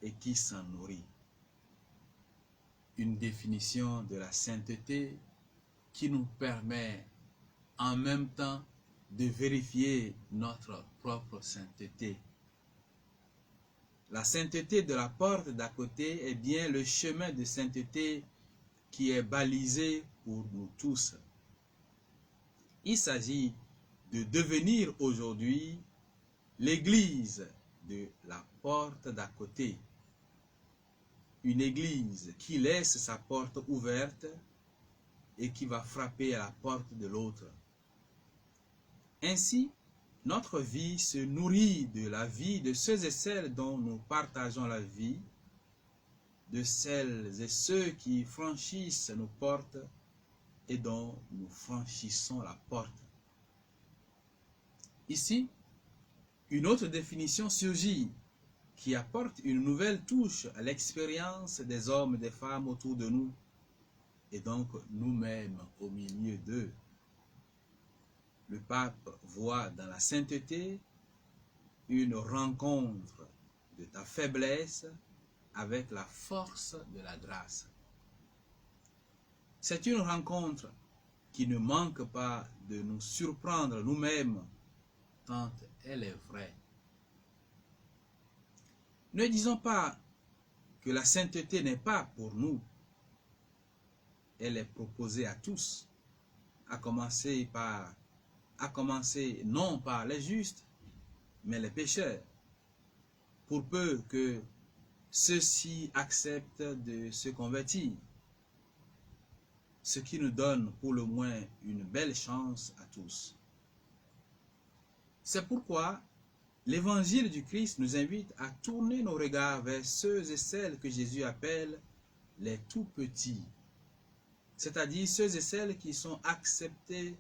et qui s'en nourrit. Une définition de la sainteté qui nous permet en même temps de vérifier notre propre sainteté. La sainteté de la porte d'à côté est bien le chemin de sainteté qui est balisé pour nous tous. Il s'agit de devenir aujourd'hui l'église de la porte d'à côté. Une église qui laisse sa porte ouverte et qui va frapper à la porte de l'autre. Ainsi, notre vie se nourrit de la vie de ceux et celles dont nous partageons la vie, de celles et ceux qui franchissent nos portes et dont nous franchissons la porte. Ici, une autre définition surgit qui apporte une nouvelle touche à l'expérience des hommes et des femmes autour de nous, et donc nous-mêmes au milieu d'eux. Le pape voit dans la sainteté une rencontre de ta faiblesse avec la force de la grâce. C'est une rencontre qui ne manque pas de nous surprendre nous-mêmes tant elle est vraie. Ne disons pas que la sainteté n'est pas pour nous. Elle est proposée à tous, à commencer non par les justes, mais les pécheurs, pour peu que ceux-ci acceptent de se convertir, ce qui nous donne pour le moins une belle chance à tous. C'est pourquoi l'évangile du Christ nous invite à tourner nos regards vers ceux et celles que Jésus appelle les tout petits, c'est-à-dire ceux et celles qui sont acceptés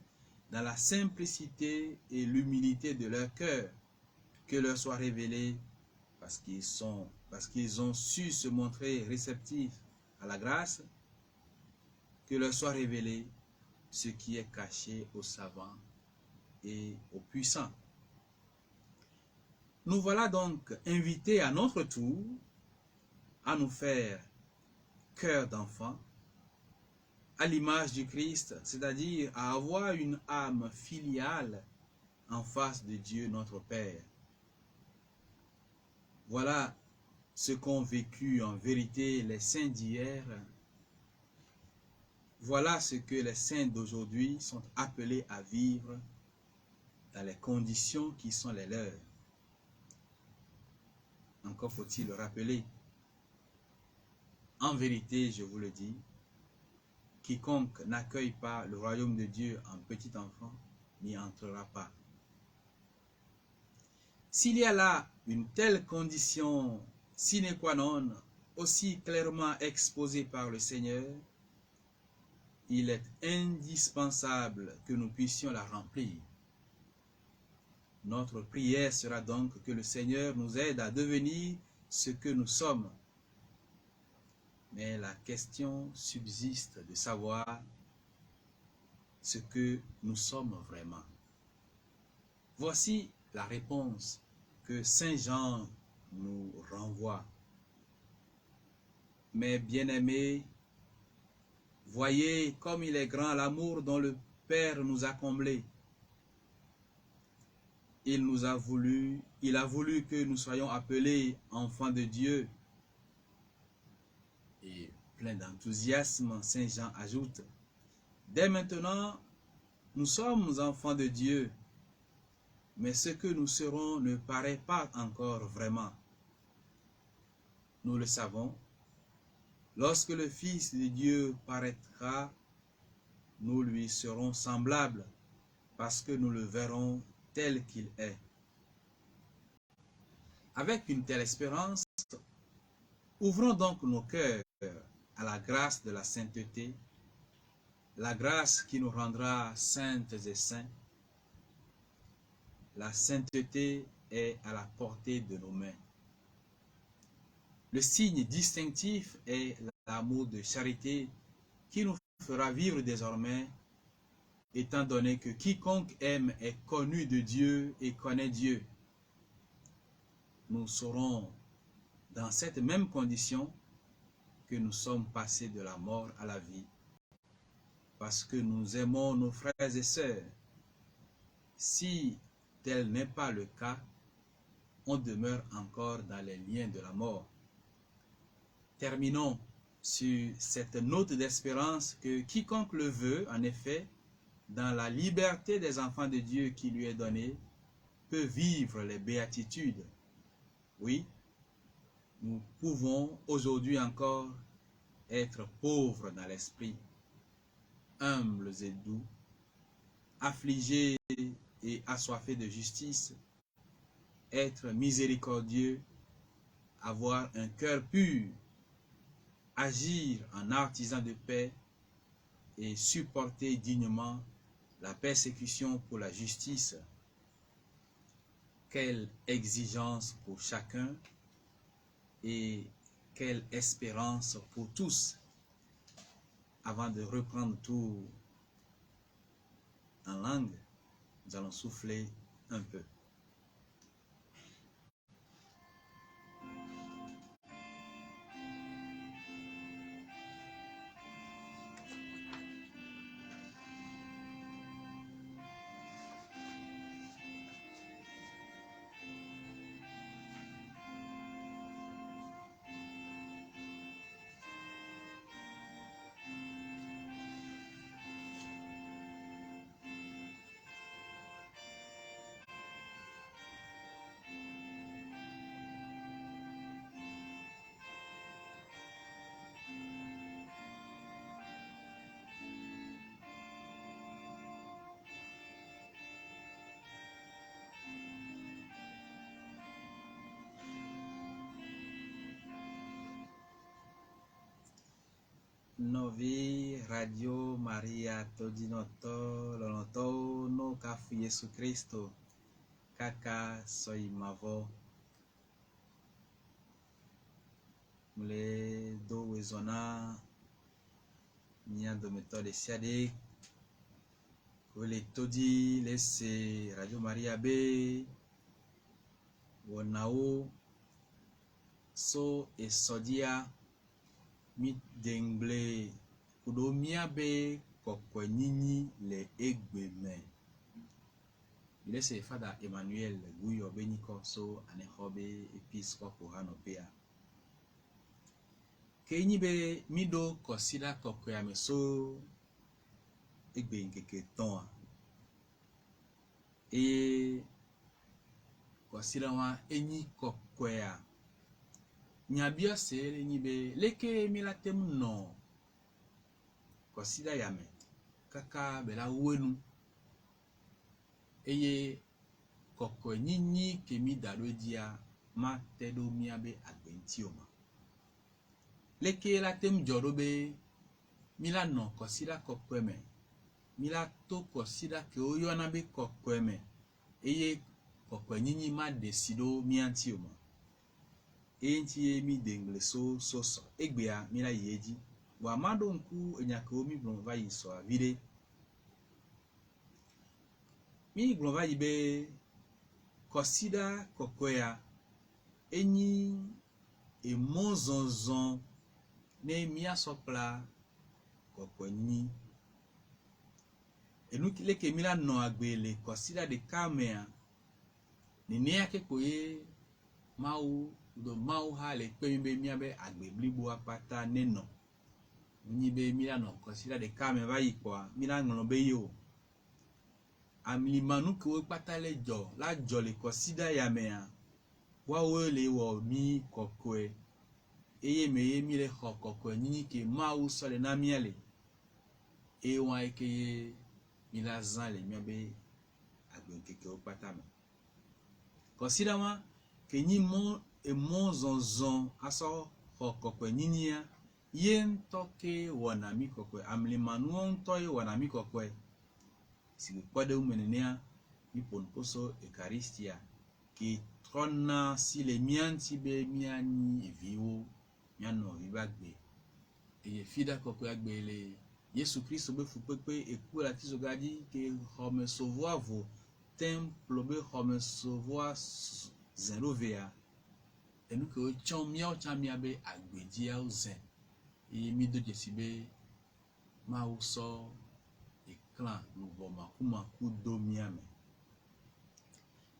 dans la simplicité et l'humilité de leur cœur, que leur soit révélé parce qu'ils ont su se montrer réceptifs à la grâce, que leur soit révélé ce qui est caché aux savants et aux puissants. Nous voilà donc invités à notre tour à nous faire cœur d'enfant, à l'image du Christ, c'est-à-dire à avoir une âme filiale en face de Dieu notre Père. Voilà ce qu'ont vécu en vérité les saints d'hier. Voilà ce que les saints d'aujourd'hui sont appelés à vivre dans les conditions qui sont les leurs. Encore faut-il le rappeler. En vérité, je vous le dis, quiconque n'accueille pas le royaume de Dieu en petit enfant n'y entrera pas. S'il y a là une telle condition sine qua non, aussi clairement exposée par le Seigneur, il est indispensable que nous puissions la remplir. Notre prière sera donc que le Seigneur nous aide à devenir ce que nous sommes. Mais la question subsiste de savoir ce que nous sommes vraiment. Voici la réponse que Saint Jean nous renvoie. Mes bien-aimés, voyez comme il est grand l'amour dont le Père nous a comblés. Il a voulu que nous soyons appelés enfants de Dieu. Et plein d'enthousiasme, Saint Jean ajoute, dès maintenant, nous sommes enfants de Dieu, mais ce que nous serons ne paraît pas encore vraiment. Nous le savons, lorsque le Fils de Dieu paraîtra, nous lui serons semblables, parce que nous le verrons tel qu'il est. Avec une telle espérance, ouvrons donc nos cœurs à la grâce de la sainteté, la grâce qui nous rendra saintes et saints. La sainteté est à la portée de nos mains. Le signe distinctif est l'amour de charité qui nous fera vivre désormais, étant donné que quiconque aime est connu de Dieu et connaît Dieu. Nous serons dans cette même condition que nous sommes passés de la mort à la vie, parce que nous aimons nos frères et sœurs. Si tel n'est pas le cas, on demeure encore dans les liens de la mort. Terminons sur cette note d'espérance que quiconque le veut, en effet, dans la liberté des enfants de Dieu qui lui est donnée, peut vivre les béatitudes. Oui, nous pouvons aujourd'hui encore être pauvres dans l'esprit, humbles et doux, affligés et assoiffés de justice, être miséricordieux, avoir un cœur pur, agir en artisan de paix et supporter dignement la persécution pour la justice. Quelle exigence pour chacun et quelle espérance pour tous. Avant de reprendre tout en langue, nous allons souffler un peu. Novi Radio Maria Todinoto Lonoto no Kafu Yesu Kristo Kaka soy mavo Mule do wezona Nia do méthode siade Kule todi lese Radio Maria B Wonao So esodia mi dengle kudomia be kokwe nini le egbeme. Il est fada Emmanuel Guyo Beniko so anehobe episcopo hanopea. Kenyi be mido kosida kokwe ameso egbe nkeke ton. E kosida wa enyi kokwe a nyabia sere nibe leke milatem no kosida yame kaka bela wenu eye kokwe nyinyi kemi dalo dia ma tedo miabe agbentioma leke latem jorobe mila no kosida kokwe me mila to kosida ke oyona be kokwe me eye kokwe nyinyi ma desido miantioma enti mi dengle so egbea mila yeji wa mado nku enyaka omi blonva yiso avide mi blonva yibe kosida kokoya enyi emonzonzon ne mia sopla kokoni enukile ke mila no agbele kosida de kamea ni ne ake koye mau do mau hale pe be miabe agbeblibo apata neno nyi be mila no kosida de kame va yipo mila nglo be yo amli manu ko pata le jo la jo le kosida ya mea wa wele wo mi kokwe eye meye mi le kokwe nyi ke mau so le na miele e wa ke mila zan le miabe agbenkeke o pata me kosida wa ke nyi mo emonzonzon aso kokwe nyinia yen toke wana mi kokwe amlimanu ntoy wana mi kokwe si kwade umenenia mi ponposo eucharistia ki trona si le mianti be miani viwo miano vibagbe eye fida kokwe agbele Yesu Kristo be fupepe eku la tizogadi ke home sauvoir vo temple be home sauvoir zerovea enuke o chon miao chamia be agbedia ozen e mi do jesibe ma uso e clan lubo makuma kudo miame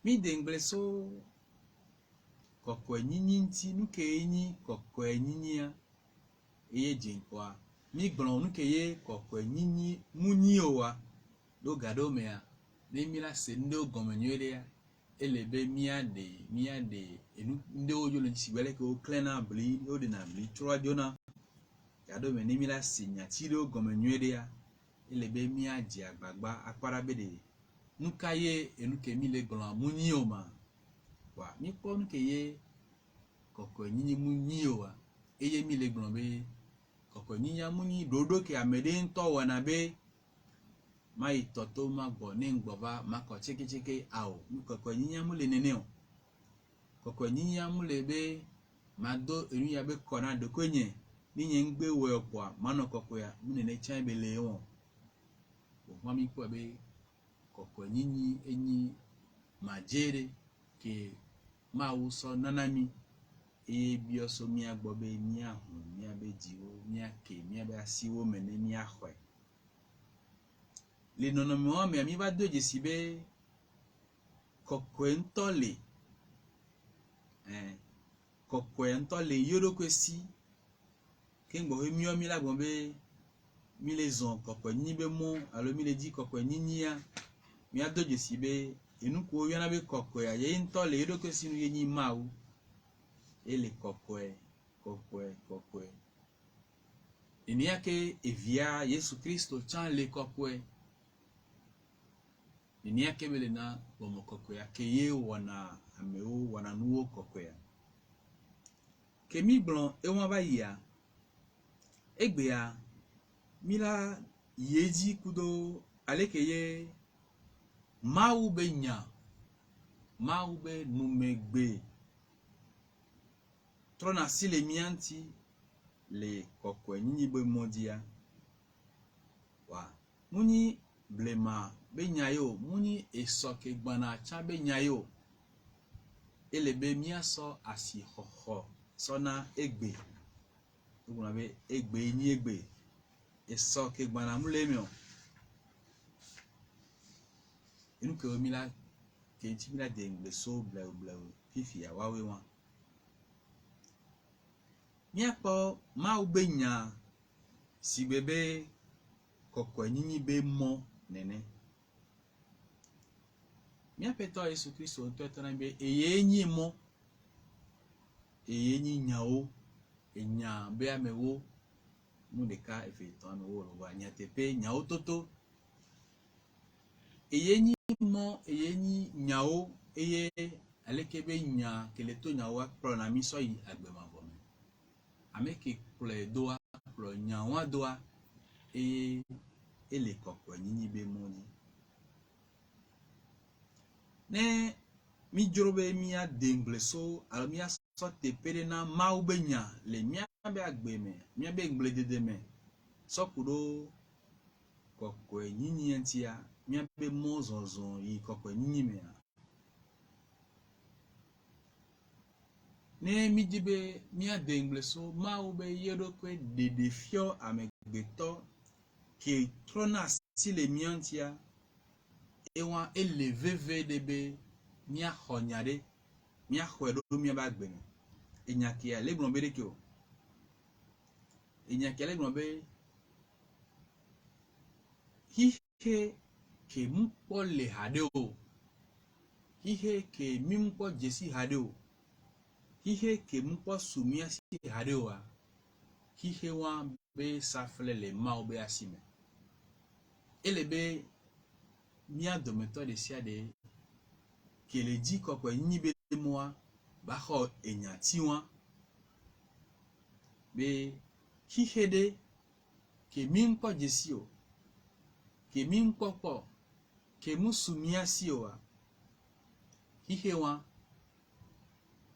mi dengle so kokwe nyinyi nti nuke enyi kokwe nyinya eye jinkwa mi glon nuke ye kokwe nyinyi munyi owa do gado mea ne mila se ndo gomenywele ya elebe miade enu nde ojo le sibele ko klena bli o de na bli tro jona ya do me ni mila sinya tiro gomenywede ya elebe miaje agbagba akpara bede nukaye enu ke mi le glon munyi o ma wa mi po nuke ye koko nyinyi munyi o wa eye mi le glon be koko nyinya munyi dodo ke amede nto wana be mai toto magbo ne ngbova mako cheke ao koko nyinya mule neneo koko nyinya mule be mado enu ya be kona de kwenye ninye ngbe we opwa mano koko ya munene chan be leon o mami ko be koko nyinyi enyi majere ke ma uso nanami e bioso mi agbo be mi ahun mi abe jiwo mi ake mi abe asiwo mene mi ahwe le nonomo me mi va doje sibe kokwe ntole kokwe ntole yoro kwesi kengbo mi o mi lagbon be mi le zon kokwe nyi be mo alo mi le di kokwe nyinya mi adoje sibe enu ko yana be kokwe ya ye ntole yoro kwesi nu yenyi mau ele kokwe eni yake evia Yesu Kristo chan le kokwe eni yake bele na bomo kokwe ya ke ye wana ameo wana nuo kokwe ya ke mi blon e won ba ya egbe ya mila yeji kudo alekeye maube nya maube numegbe trona si le mianti le kokwe nini be modia wa muni blema be nyayo muni esoke gbana cha be nyayo elebe miaso asi hoho sona egbe oguna be egbe ni egbe esoke gbana mulemio inu ke mila ke ti mila de ngbe so bla fifi ya wawe wa miapo ma ugbe nya si bebe kokwe nini be mo nene miapeto Yesu Kristo nto na be eyenyi mo eyenyi nyao enya be amewo mudeka efe to amewo lo wa nya tepe nyao toto eyenyi mo eyenyi nyao eye alekebe nya keleto nyao pro na mi so yi agbema bo me ameke ple doa pro nyawa doa ele kokwe nini be mo ni ne mi jorobe mia dengle so al mia so tepere na maube nya le mia be agbeme mia be ngle dede me so kudo kokwe nini entia mia be mozonzon yi kokwe nini me ne mi dibe mia dengle so maube yedo kwe dede fio amegbeto ke trona stile miantia ewa eleveve debe mia honyade mia hwedo mia bagbeme enyaki alegbon be dekio enyaki alegbon be hihe ke mpo le hadeo hihe ke mimpo jesi hadeo hihe ke mpo sumia si hadeo a hihe wa be safle le mao be asime elebe mia dometo de siade ke le di kokwe nyibe moi ba ho enyati wa be hihede ke mimpo jesio ke mimpo po ke musumia sioa hihe wa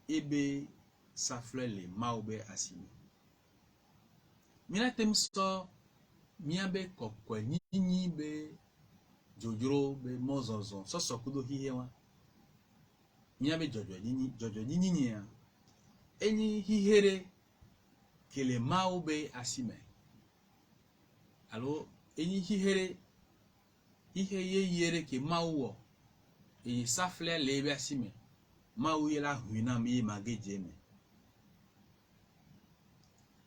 ebe safle le maube asime mina temso mia be kokwe nyinyi be jojoro be mozonzon so sokudo hihe wa mia be jojo nyinyi ya enyi hihere kele maube asime alo enyi hihere ihe ye yere ke mauwo e safle lebe asime mau yela huina mi mageje me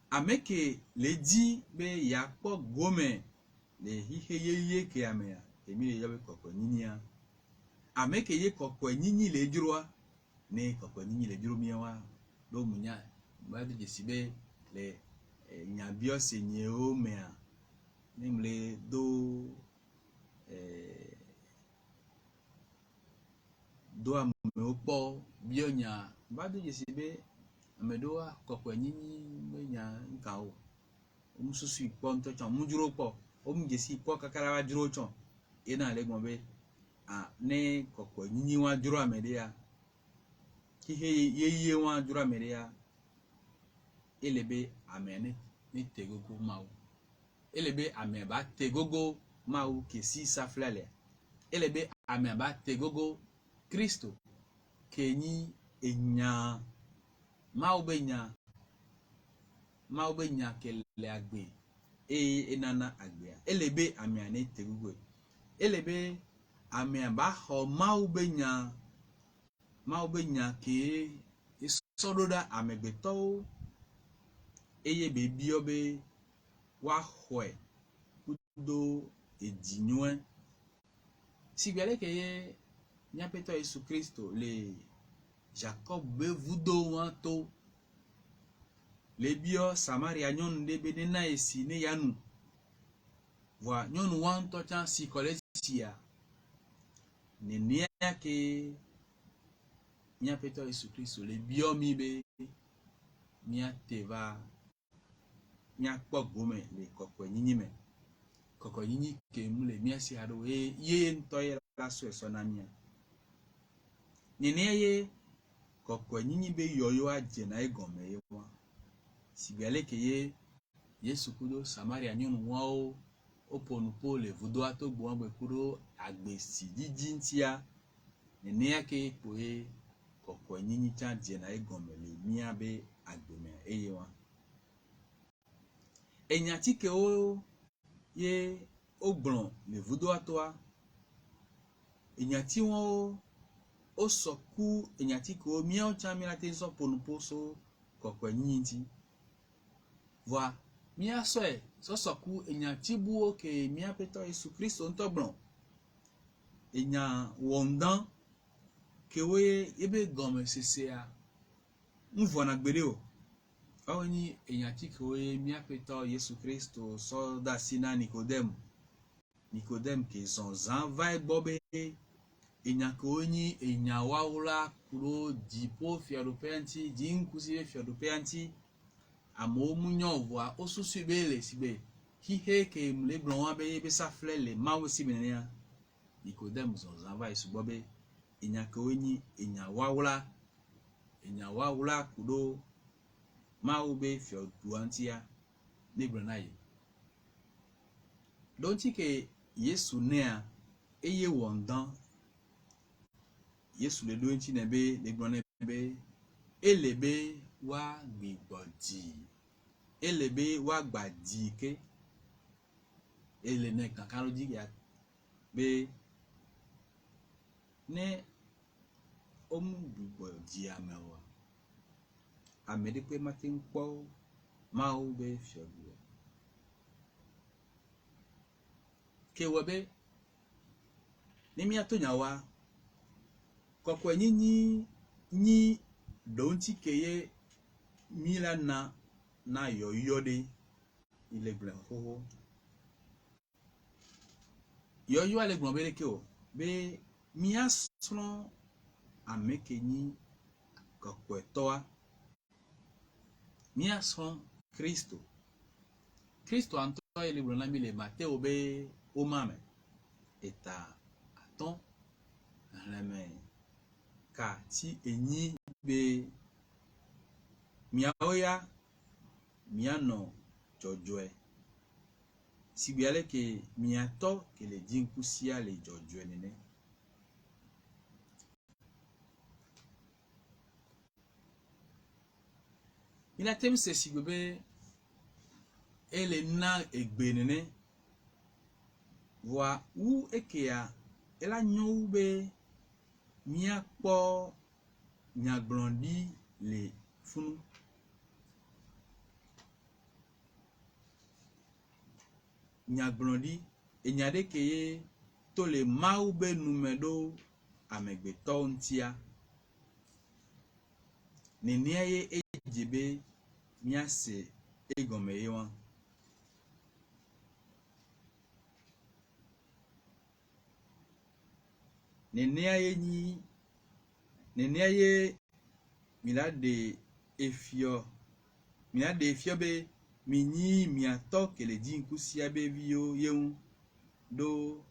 ameke leji be yakpo gome le hihe ye ke amea emile yobe kokwe nyinyi ya ameke ye kokwe nyinyi le jurwa ne kokwe nyinyi le juru miwa do munya mbadi jesibe le nyabio se nyeo mea nimle do do ameopo bionya mbadi jesibe amedoa kokwe nyinyi menya nkao umususu ipo nto chan mujuro po omujesi ipo kakara wa juro chan ena legbon be ne kokwe nyinyi wa juro amedea kihe ye wa juro amedea elebe amene ni tegogo mau elebe ame ba tegogo mau kesi saflele elebe ame ba tegogo Kristo kenyi enya mau be nya kele agbe enana agbe elebe ame ane tegogo elebe ame ba ho mau be nya ke isododa amegbeto eye bebi obe wa hwe kudo ejinwe sigbele ke ye nyapeto Yesu Kristo le Jacob be vudo wanto le bio Samaria nyon debe de na esi ne yanu wa nyon wanto chan si kolesia ne nia ke nyapeto Yesu Kristo le bio mi be nia teva nya kpo gome le kokwe nyinyi me koko nyinyi ke mule mia si ado ye ntoye la so eso na mia nene ye koko nyinyi be yoyo aje na egome ye wa sibiale ke ye Yesu kudo Samaria nyonu wao oponu pole vudo atogbo ambe kudo agbesi jijintia nene yake poe koko nyinyi cha je na egome le mia be agbeme eye wa enyati ke o ye ogbon le vudo atoa enyati won o soku enyati ko mi o cha mi la te so ponu poso koko nyinyi ti voa mi aso e so soku enyati bu o ke mi apeto Yesu Kristo ntogbon enya wondan ke we ebe gome sese a nvo na gbere o awoni enyati ko we mi apeto Yesu Kristo so da sina Nicodem ke son zan vai bobe enya ko ni enya wawula kuro dipo fiadopeanti jinkusi fiadopeanti amo munyo voa osusu bele sibe hihe ke mle blon be be safle le mawo sibenea Nicodem son zan vai su bobe enya ko ni enya wawula kuro mawo be fiadopeanti ne blanaye donti ke Yesu nea eye wondan Yesu le do nti nebe le gbon nebe elebe wa gbigbodi elebe wa gbadi ke ele ne kankaro di ya be ne omu gbigbodi amewa amede pe matin po ma o be fiodu ke wobe ni mi atonya wa koko nyinyi donti keye mila na yoyode ile gble ho yoyo ale gbon bele ke o be mi asron amekenyi koko etoa mi asron Kristo anto ile gbon na mi le Mateo be o mame eta aton reme ka ti enyi be miaoya miano jojoe sibiale ke miato ke le jinkusia le jojoe nene ila tem se sigbe ele na egbe nene voa u ekea ela nyon be mia po nyagblodi le funu nyagblodi enyade keye to le mau be numedo amegbeto ntia nenia ye ejebe mia se egome yewan nenia ye milade efio be minyi miato kele jinkusia be vio yeun do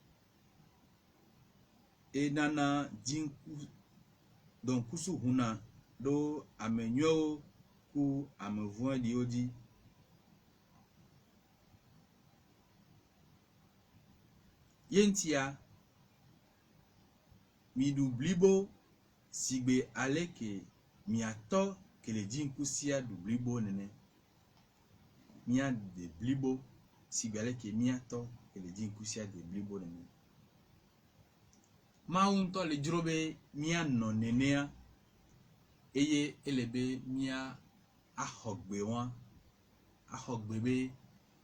enana jinku don kusu huna do amenyo ku amevun di odi yentia mi dublibo sigbe aleke miato kele jinkusia dublibo nene mia de blibo sigbe aleke miato kele jinkusia de blibo nene maunto le jrobe mia no nenea eye elebe mia ahogbe be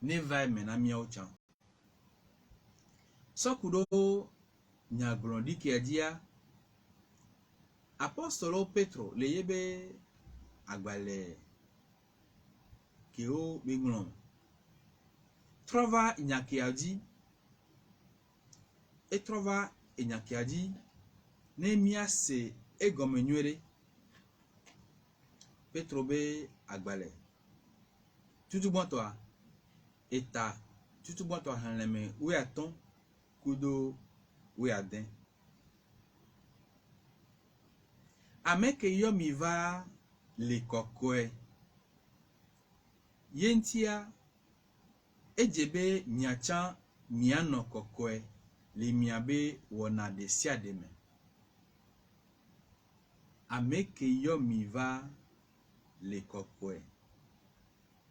ne vai mena mia ochan sokudo nyagblodi ke adia apostolo Petro le yebe agbale ke o beglon trova nyakiadi e trova nyakiadi ne mia se egomenwere Petro be agbale tutu bonto a eta tutu bon to hanleme we aton kudo we aden ameke yo mi va le kokoe yentia ejebe miachan miano kokoe le miabe wona de siademe ameke yo mi va le kokoe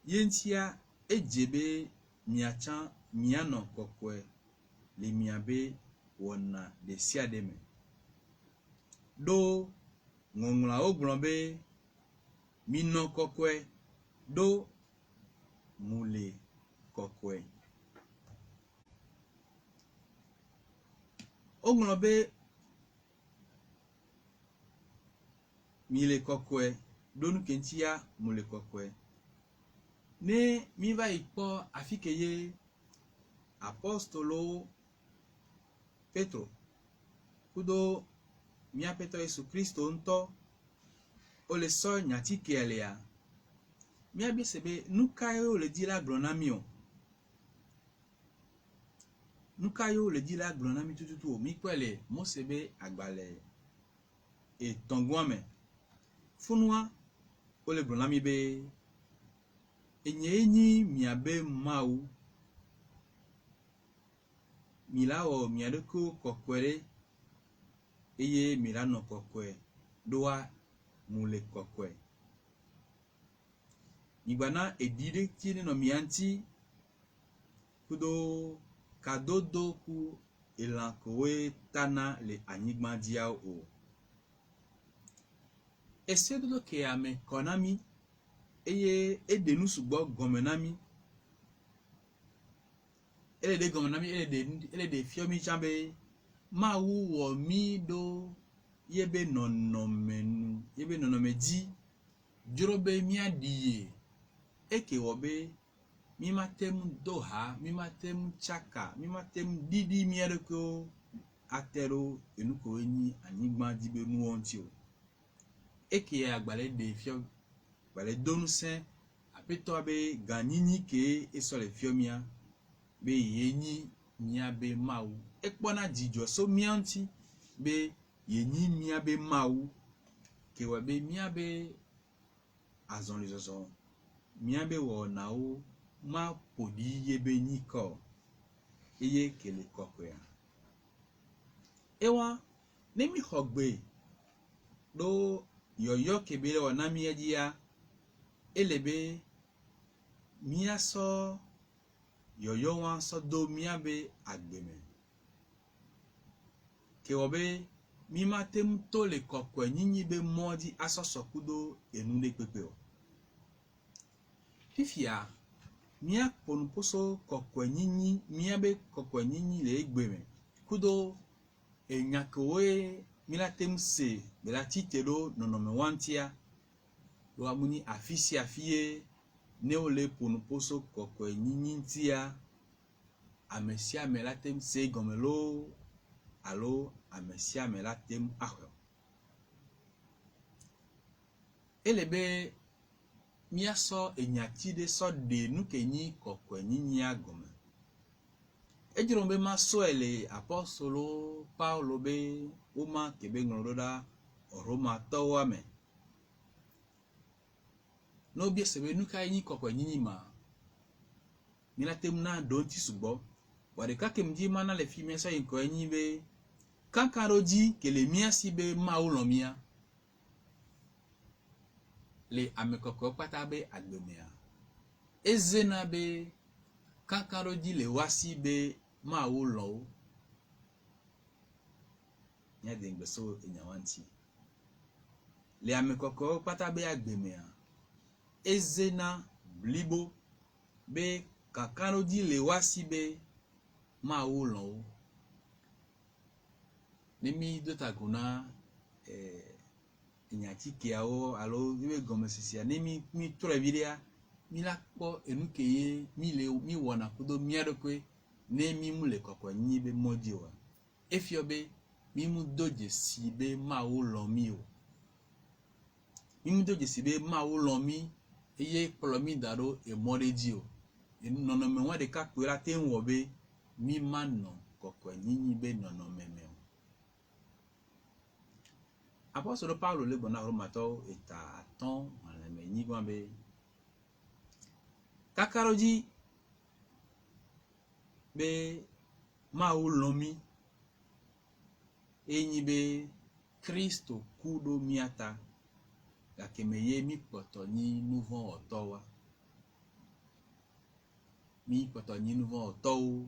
yentia ejebe miachan miano kokoe le miabe wona de siademe do ngongla oglombe mino kokoe do mule kokoe oglombe mile kokoe donu kentia mule kokoe ne mi va ipo afikeye apostolo Petro kudo mia Petro Yesu Kristo nto ole so nyati kelea mia bi sebe nukayo le dira glonamio nukayo le dira glonami tututu mi kwele mo sebe agbale e tongwame funwa ole glonami be enyi miabe mau milao miadoko kokwere eye milano kokwe doa mule kokwe nibana edire tiene no mianti kudo kadodo ku elankowe tana le anigma dia o esedo ke ame konami eye edenu sugbo gomenami ele de fiomi chambe ma wu wo mi do yebe nonomenu yebe nonomeji jorobe mi adiye eke wobe mi matem doha mi matem chaka mi matem didi mi ereko atero enuko enyi anigba dibe nu onti o eke agbale de fio gbale donu sen apeto abe ganini ke esole fiomia be yenyi miabe mau ekpona jijo so mianti be yenyi miabe mau ke wabe miabe azon lizozo miabe wo nao ma podi yebe niko eye kele kokoya ewa nemi hogbe do yoyo kebele wana miadia elebe miaso yoyo wan so do miabe agbeme ke obe mi matem to le kokwe nyinyi be modi asoso kudo enu le pepe o fifia mia ponposo kokwe nyinyi miabe kokwe nyinyi le egbeme kudo enyakowe milatem se bela titelo nonome wantia lo amuni afisi afie ne ole ponposo kokwe nyinyi ntia amesia melatem se gomelo alo amesia melatem ahwe elebe miaso enyati de so de nukenyi kokwe nyinyi agome ejirombe maso ele apostolo Paulo be uma kebe ngoroda Roma tawame no bi sebe nuka enyi kokwe nyinyi ma milatem na donti subo wade kake mji mana le fi mesa inko enyi be kankaroji kele miasi be maulomia le amekoko pata be agbemea ezena be kankaroji le wasi be maulo nya dengbeso enyawanti le amekoko pata be agbemea ezena blibo be kankaroji le wasi be maulo nemi dotaguna nyati kiao alo ibe gomesisia nemi mi trevidia mi la po enukeye mi wona kudo miadokwe nemi mule kokwe nyibe modiowa efiobe mi mu doje sibe maulo mi o mi mu doje sibe maulo mi eye polomi daro e moreji o et non non mais de cas pour la ten wobe mi mano kokwe nini be non non mais apôtre Paul le bon aromato et à ton on me ni gombe kakaroji be maou lomi enyi be Kristo kudo miata ya kemeye mi poto ni nouveau otowa mi poto ni nouveau otowa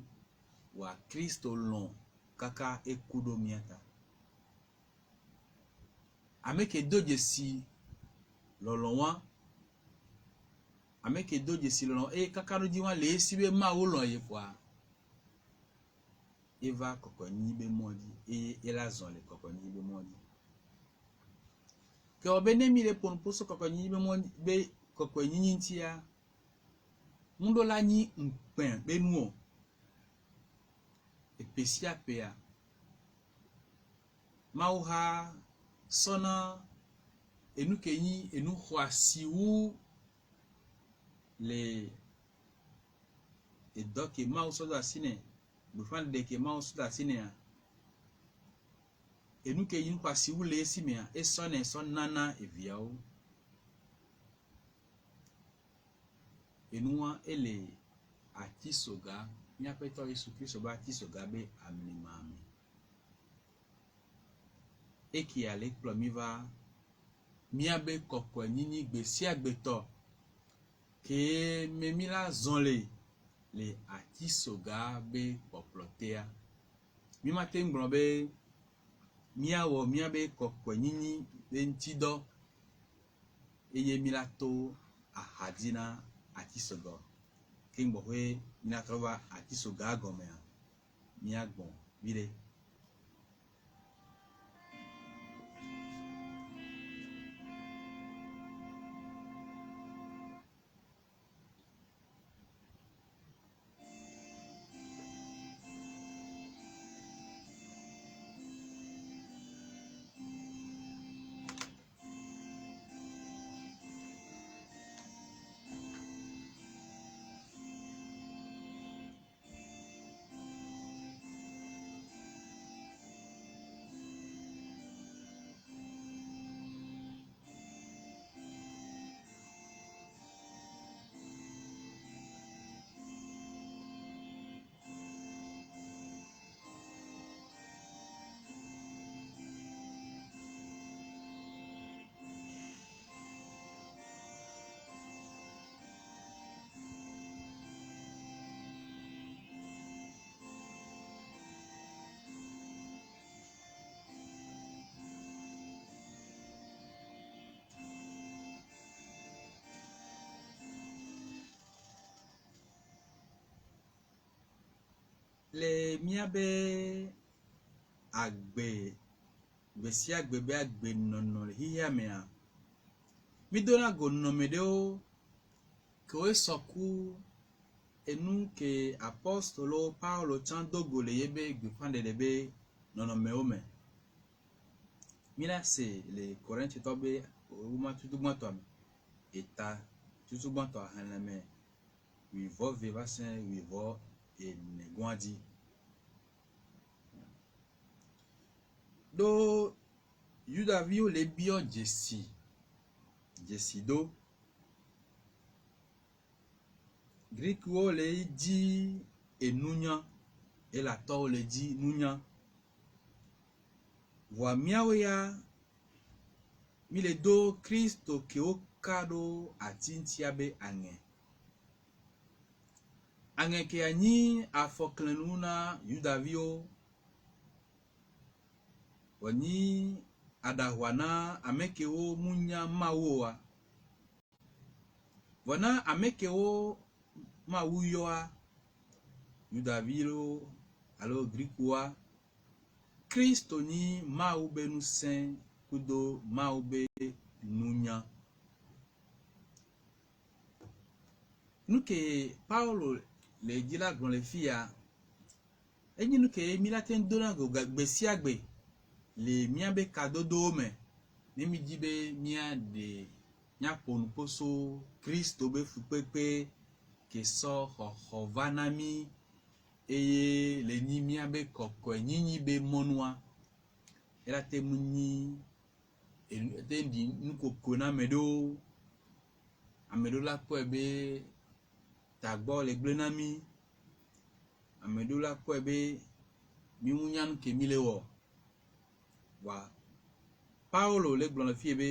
wa Kristo lon kaka ekudo miata ameke doje si lolonwa ameke doje si lolon e kaka no diwan le sibe ma wo lon ye kwa eva kokoni be modi e la zon le kokoni be modi ke obene mi le pon poso kokoni be modi be kokoni ntia mundo la ni mpen be nuo e pesia pea mauha sona enu kenyi enu khwasiwu le e doki mau soda sine bufan de ke mau soda sine ya enu kenyi khwasiwu le simea e sona son nana e viao enua ele atisoga nya peto Yesu Kristo ba atisoga be amlimami eki ale plomiva miabe kokwe nini gbesi agbeto ke memila zonle le atisoga be poplotea mi matin be miawo miabe kokwe nini be ntido eye milato ahadina atisogo kimbo we mina trova atisoga gomea miagbon vile le miabe agbe gbesi agbe be agbe nono hiya mea mi dona go nomedeo ko esoku enu ke apostolo Paulo chandogo le yebe gbifande lebe nono meome mina se le Corinthiens tobe uma tutu gbanto am eta tutu gbanto haname we vo viva saint we vo et negwandi do yuda vio le bio jesi do Greek wo le di enunya et la to le di nunya wa miawe ya mi le do Kristo ke o kado atintiabe ange ke ani afoklenuna yudavio wani adahwana ameke o munya mawoa wana ameke o mawuyoa yudavio alo grikuwa Kristo ni maube nu sen kudo maube nunya nuke Paulo le dila gon le fia enyi nuke milaten dona go gbesi agbe le miabe kadodo me ni mi jibe mia de nya ponu poso Kristo be fupepe ke so vanami eye le nyimia be kokko nyinyi be monua ela te munyi te ndi nkoko na medo amedo la po ebe tagbo le glenami amedo la po ebe mi munyan ke mi le wo wa Paulo le glon fi ebe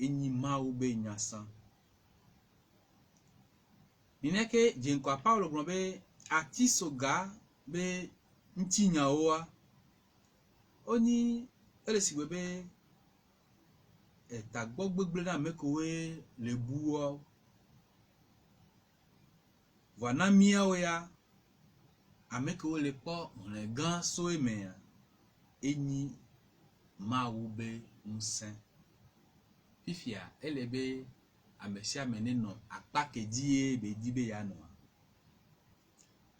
enyi mawu be nyasan nineke jinkwa Paulo glon be atisoga be ntinya oa oni ele sigbe be tagbo gbegble na mekowe le buo wana miawo ya amekowe le po le gan so eme enyi mawu be nsen fifia elebe amesia meneno akpake die be dibe ya no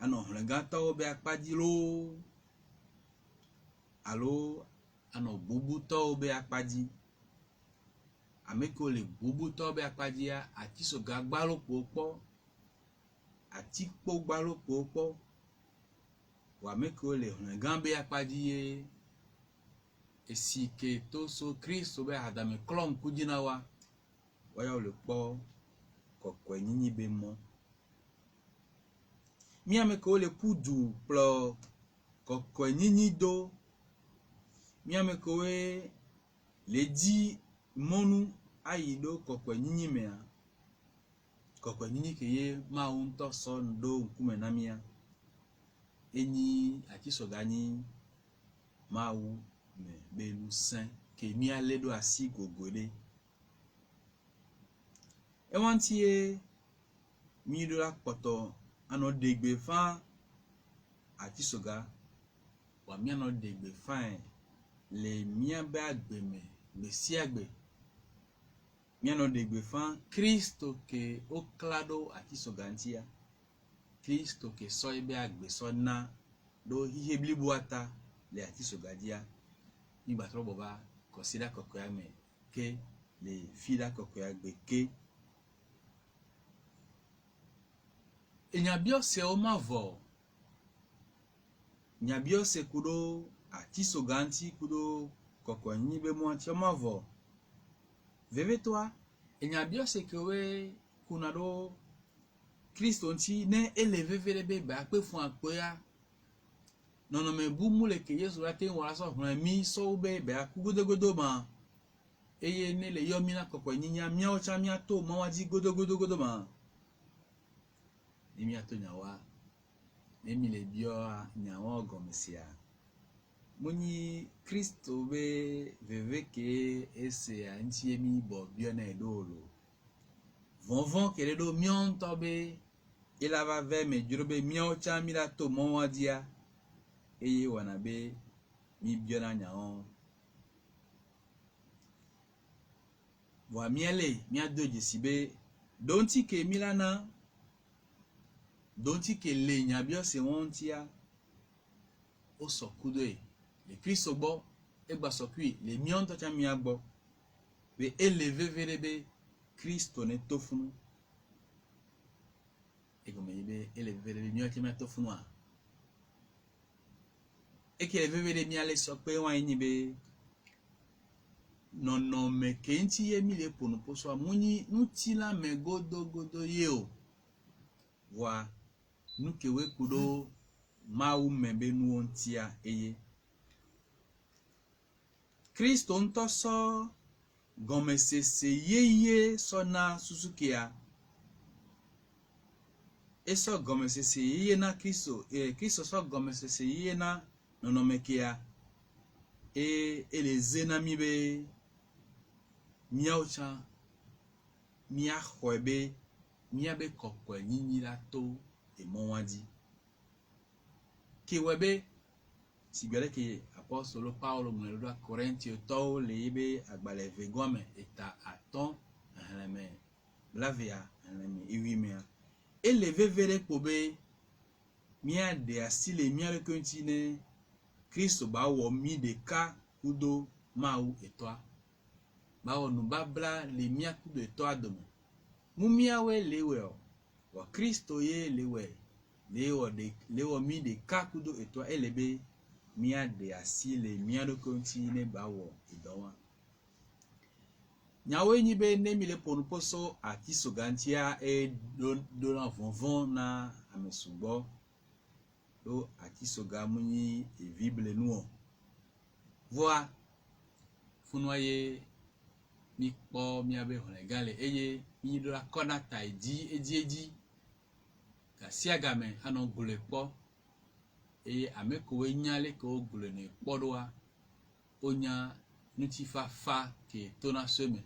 ano le gan to be akpaji lo alo ano bubu to be akpaji ameko le bubu to be akpaji ya atiso gagbalo popo atikpo gbalo popo wa meko le gan be akpaji ye esike to so Kristo be adame klon kujina wa ya le po kokko nyinyi be mo mi ameko le pudu plo kokko nyinyi do mi ameko we le di monu ayido kokko nyinyi mea kokko nyinyi ke ye ma unto so ndo nkume na mia enyi akiso gani mawu me belu saint ke mi aledo asi gogode e wantie mi do la poto ano degbe fa atisoga wa mi ano degbe fa le mi abe agbeme le si agbe mi ano degbe fa Kristo ke o clado atisoga ntia Kristo ke so ibe agbe so na do hihe blibuata le atisoga dia ni batro boba consider kokoya me ke le fila kokoya gbe ke enyabio se o mavo nyabio se kudo atisoga nti kudo kokko nyi be mo anti o mavo veve toi enyabio se ke we kunado Kristo nti ne eleve vele be ba pe fun apoya nono me bu mule ke Yesu la te wala so fun mi so be ba ku godogodo ma eye ne le yo mi na kokko nyinya mi o cha mi ato mo wa ji godogodo ma emi ato nyawa emi le bio nyawa ogomesia muni Kristo be veve ke ese anti emi bo bio na edolo vonvon ke le do mion to be ila va ve me juro be mio cha mi la to mo wa dia eye wana be mi bio na nyawo wa miele mi adoje sibe donti ke milana donti ke le nyabio se won tia o so kudo le Kristo bo e gba so kwi le mion to cha mi agbo be eleve verebe Kristo ne tofunu e come ibe eleve verebe mi o ti ma tofunu a e ke eleve verebe mi ale so pe wan yin be nono me kenti ye mi le ponu poso amuni nuti la me godo ye o wa nukewe kudo mawu mebe nu ontia eye Kristo nto so gomesese yeye so na susukia eso gomesese yeye na Kristo Kristo so gomesese yeye na nono mekia eleze na mi be miaucha mia khwebe mia be kokko nyinyi la to e monwadi ki webe sigere ke apostolo Paulo mo lo Corintio to le be agbale vegome eta aton me blavia me iwimea eleve vere pobe mia de asile mia le continue Kristo ba wo mi de ka kudo mau etwa ba wonu babla le mia kudo etwa domo mu mia we lewe o wa Kristo ye lewo mi de kakudo eto elebe mia de asi le mia do konti ne bawo idowa nyawe nyi be ne mi le ponu poso ati sogantia do na vonvon na amesugbo do ati soga munyi e bible nuo voa funwaye mi po mi abe honegale eye mi do la kona ta eji kasi agame ano gule po eye amekowe nyale ko gule ne podoa onya nutifa fa ke tona seme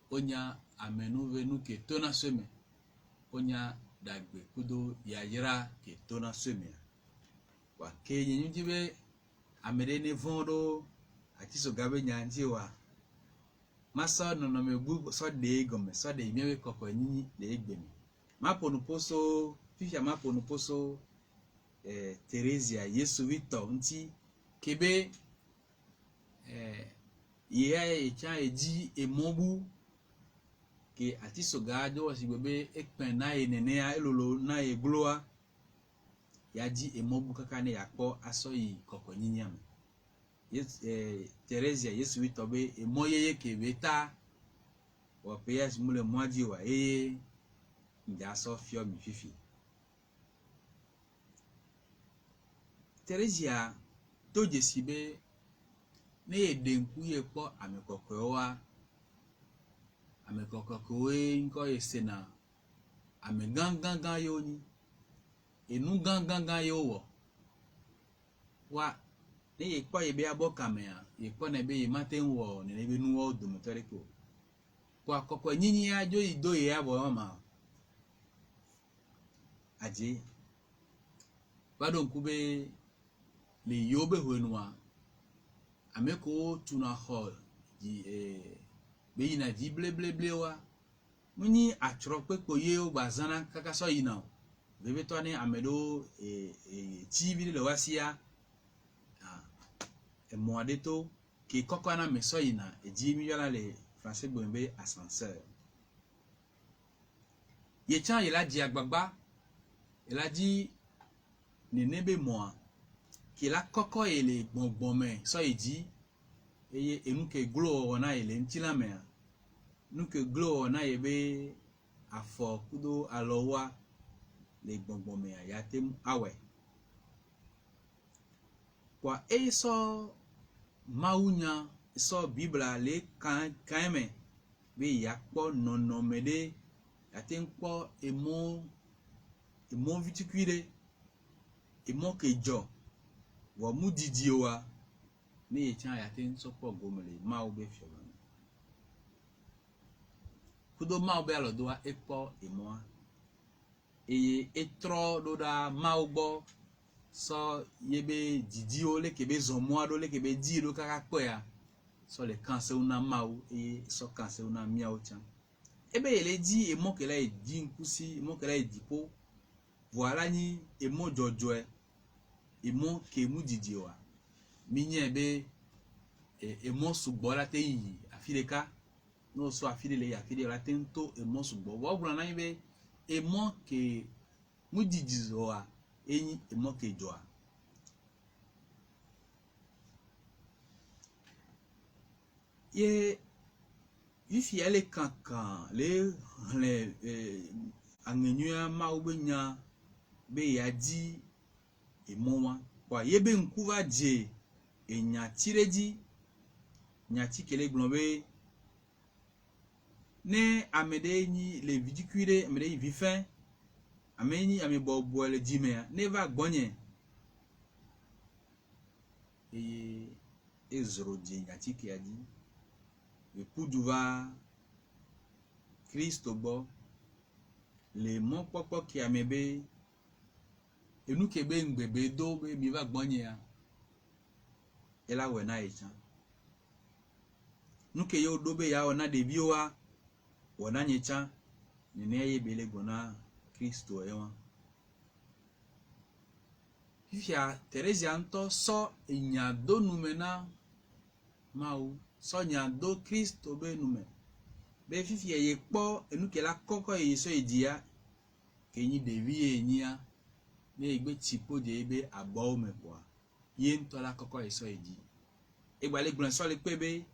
onya amenuve nu ke tona seme onya dagbe kudo yayira ke tona seme wa ke nyibe amede ne vondo ati so gabe nyanji wa masa no megbu so de gome so de mewe kokko nyi de egbemi maponu poso fifia maponu poso Teresia Yesu Victor nti kebe ye echa eji emobu ke ati soga do osigbe ekpen na enene a elolo na egloa yaji emobu kaka ne yakpo asoyi kokko nyinyam Teresia Yesu Victor be emoyeye kebe ta wa PS mule mwaji wa nda so fio mi fifi Teresia to jesibe ne edenku ye po amekokko we nko esena ame gangan yo ni enu gangan yo wo wa ne ye po ye be abokamea ye po na be ye maten wo ne be nu wo domotoriko kwa kokko nyinyi ajo ido ye abo ma aje badon kube le yobe hoenwa ameko tuna hall di be yina di ble wa muni atro pe ko ye o bazana kaka so yina bebe to ni amedo TV le wasia moade to ki koko na meso yina eji mi yola le français gbembe ascenseur ye chan ye la di agbagba il a dit nenebe moi ki la koko ele gbongbonme so eji eye enuke glo ona ele ntila me nuke glo na yebe afọ kudo alowa le gbongbonme ya tem awe kwa so maunya so bibla le kaime be yakpo nono mede atempo emo vitikire emo kejo wo mudidi wa ni echa ya ten sopo gomele ma obe fiolo kudo ma obe alodoa epo emo eye etro doda ma ogbo so yebe didi o le kebe zomo do le kebe di do kaka po ya so le kanse una mau e so kanse una miao chan ebe ele di emo kele edi nkusi emo kele edipo voilà ni emo jojo emo ke mu didi wa minye be emo sugbo la te yi afileka no so afile la te nto emo sugbo wo gbura na be emo ke mu didi zo wa eyin emo ke joa ye ifi ale kankan le angenua ma ogbenya be ya di emo wa yebe nkuva je enya tireji nya tikele glombe ne amede ni le vidicule amede vifin ameni amebobo le dime ne va gbonye ezro je nya tike adi le puduva Kristo bo le mon popo ki amebe enu kebe ngbebe do be mi va gbonye ya ela we na echa nuke yo do be ya ona debi wa wona nyecha ni ne ye bele gona Kristo ewa fifia Teresia nto so enya do numena mau so nya do Kristo be nume be fifia ye po enu ke la koko ye so edia kenyi devi enya ne igbe tipo de ebe abo me kwa ye ntola koko eso eji egbale gbon so le pebe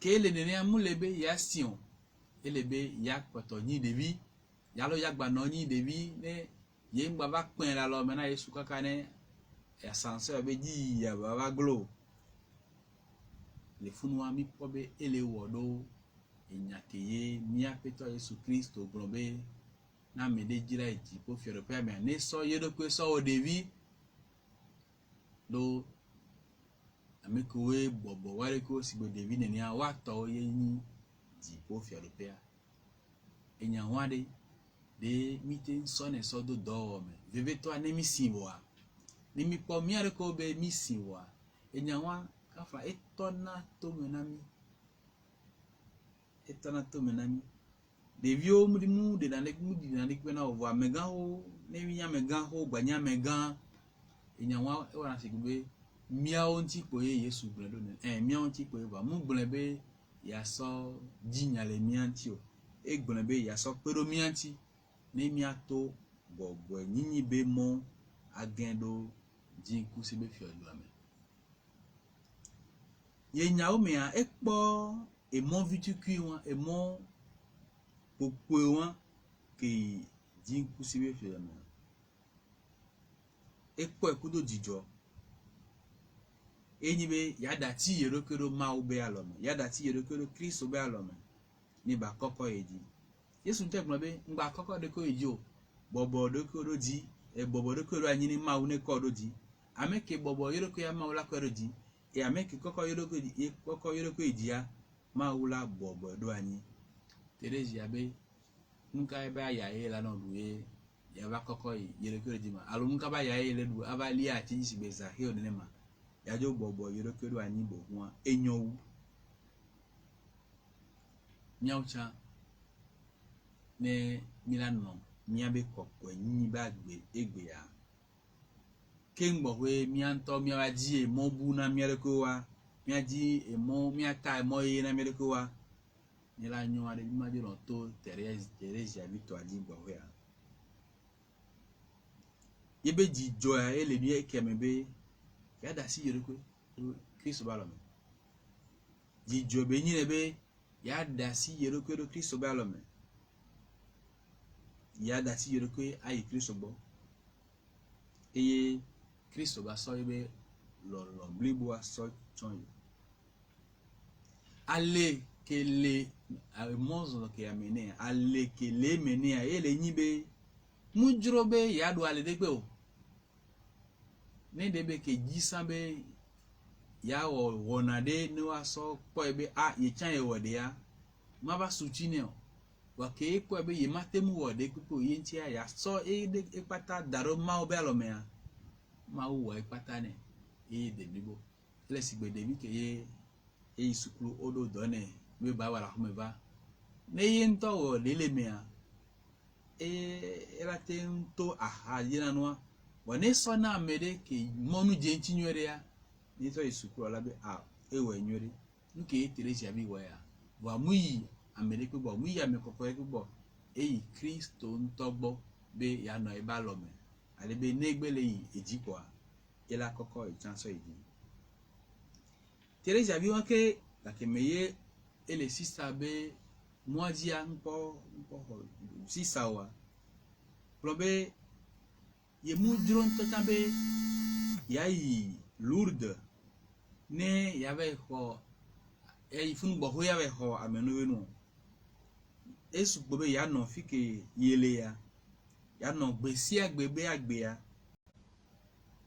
ke le nene amulebe ya sion elebe ya poto nyi devi ya lo ya gba no nyi devi ne ye ngba ba pin la lo me na Yesu kaka ne ya sanse be ji ya baba glo le funu ami pobe ele wodo enyakeye mia peto Yesu Kristo globe na mede jira eji po fiore pe me ne so yedo pe so o devi do amekowe bobo wale ko sigbo devi ne nia wa to ye ni ji po fiore pe enya wade de mite so ne so do do me veve to anemi siwa ni mi po mi are ko be mi siwa enya wa kafa etona to menami devio mudimu de na na ovo mega ho ne winya mega ho gbanya mega enya wa e wana sigbe mia onti po ye Yesu gbedo ne mia onti po e ba mu gblebe ya so jinya le mianti o e gblebe ya so pero mianti ne mia to bobo nyinyi be mo agendo jinku se be fi odu ame ye nya o me a ekpo e mon vitukui won e mon popo won ke jinku se be fi ame ekpo ekudo jijo enyibe yada ti yerokero ma obe alome yada ti yerokero Kristo be alome ni ba koko eji Yesu nte gbobe ngba koko de ko eji o bobo de ko roji e bobo de ko ro anyi ni ma une ko roji ameke bobo yeroko ya ma ula ko roji e ameke koko yeroko di koko yeroko eji ya ma ula bobo do anyi tereji abe nka ebe aya ye la no duwe ya ba koko yeroko eji ma alu nka ba ya ye le du abali a ti si beza he odene ma ya jo bobo yeroko do anyi bo hu enyowu nyaucha ne milano miabe kokko nyi ba gbe egbe ya kengbo we mianto miaji e mobu na miereko wa miaji e mo miata e mo ye na miereko wa ni la nyo ade maji ron to Teresa Victor adi gbo we a yebe ji jo ya ele bi ekemebe ya da si yereko Kristo balome ji jo be nyi ebe ya da si yereko do Kristo balome ya da si yereko ayi Kristo bo eye Kristo ba so ibe lo blibo aso chon ale kele amozo ke amene ale kele mene a ele nyibe mujrobe ya do ale degbe o ne debe ke jisambe ya wonade no aso po ebe a ye chan ye wode ya maba suchine o wa ke ko ebe ye matemu wode pipo ye nti ya so e pata daro ma obe alome ya ma wo ipata ne de bibo le sigbe de mi ke ye isukuru odo done we ba wala humeva ne ye nto wo lele me a era tento aha yina no wa ne so na mede ke monu je ntinwere ya ni so isukuru la be a ewe nywere nke Teresa bi wa ya wa muyi amede pe bo muyi amekoko pe bo Kristo ntogbo be ya no iba lome alebe negbele yi ejikwa ila koko ichanso idi Teresa bi won ke la kemeye ele sista be moajia npo sista wa probe ye mu dron to tambe yayi Lourdes ne yabe ho ifun bo ho yabe ho amenu wenu esu gbobe ya no fike yele ya no gbesi agbebe agbe ya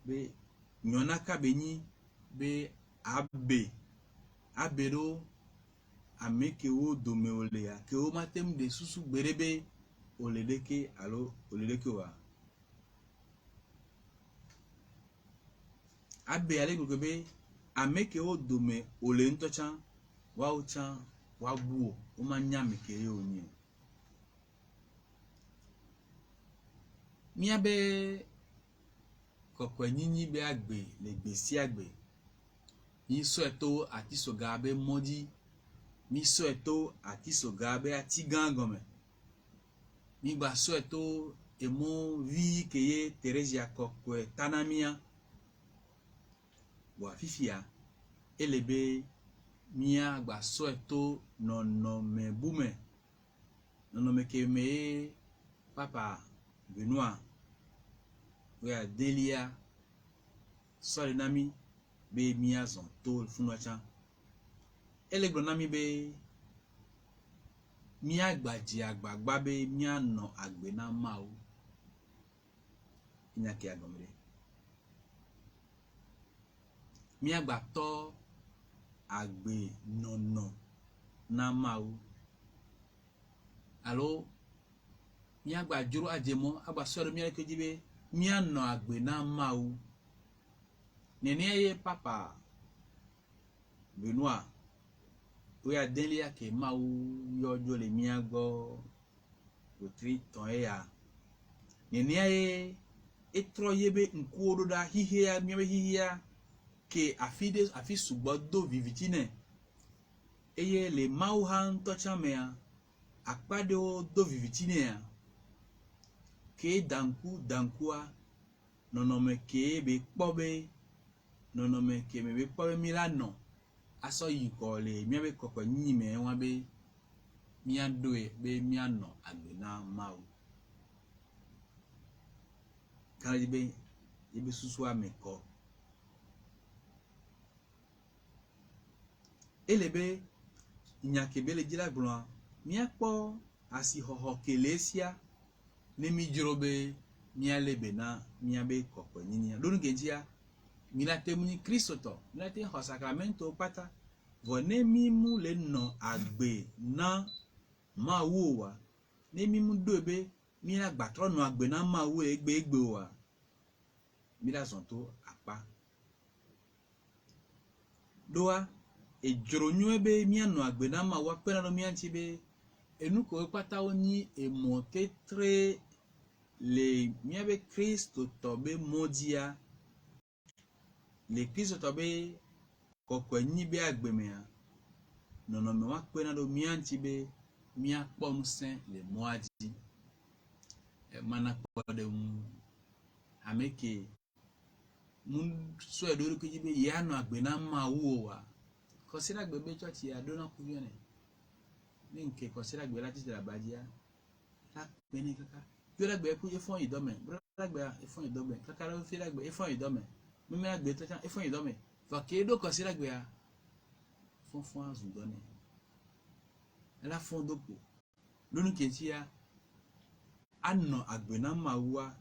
be nyonaka benyi be abero ameke wo dome ole ya ke o matem de susu gberebe oledeke alo oledeke wa abe ale gbe ameke wo dome ole ntocha wa ucha wa gbuo o ma nya meke ye onye mi abe koko nyinyi be agbe le gbesi agbe mi so eto ati soga be modi mi so eto ati soga be ati gangome mi gba soeto emo vi keye Teresia kokwe tanamia wa fifia elebe mia gba soeto nonome bume nonome keme papa Benoît wea delia sole nami be mia zonto funwacha elegbo nami be mia gbaji agbagba be mia no agbe na ma o inyake agomre mia gba to agbe nono na ma o alo mia gba juro ajemo agba soro mia ke jibe mia no agbe na ma o nene ye papa Benoît we a delia ke ma o yojo le mia go otri ton ya nene ye etro yebe nkuodo da hihia mia be hihia ke afi sugbo do vivitine eye le mau han tocha mea akpade o do vivitine ya ke dankua nonome ke be kpobe nonome ke me be kpobe milano aso yiko le mia be kokko nyime wa be mia doe be mia no agbena mau kana jibe ibe susu ameko elebe nyakebele jila gbon mia po asi hoho kelesia nemi jirobe mia lebe na mia be kokko nyinya lonu genjia mila temuni Kristo mila te ho sacramento pata vone mimu le no agbe na ma wo wa ne mimu dobe mila gbatro no agbe na ma wo egbe wa mila zonto apa doa ejronyu ebe mia no agbe na ma wa pena no mia ntibe enuko pata oni emotetre le mia be Kristo tobe modia le Kristo tobe kokko nyi be agbemea nono me wa pena do mia ntibe mia pomsen le moadi mana pode ameke mun so edo ko jibe ya no agbena ma wo wa consider gbebe church ya do na kuvione ni nke consider gbe lati de la bajia ta pe ni kaka yo la gbe ku e fon idome bro la gbe e fon idome kaka ro fi la gbe e fon idome mi me gbe to chan e fon idome fa ke do consider gbe ya fon azundone la fon dopo lonu kenti ya anno agbena ma wa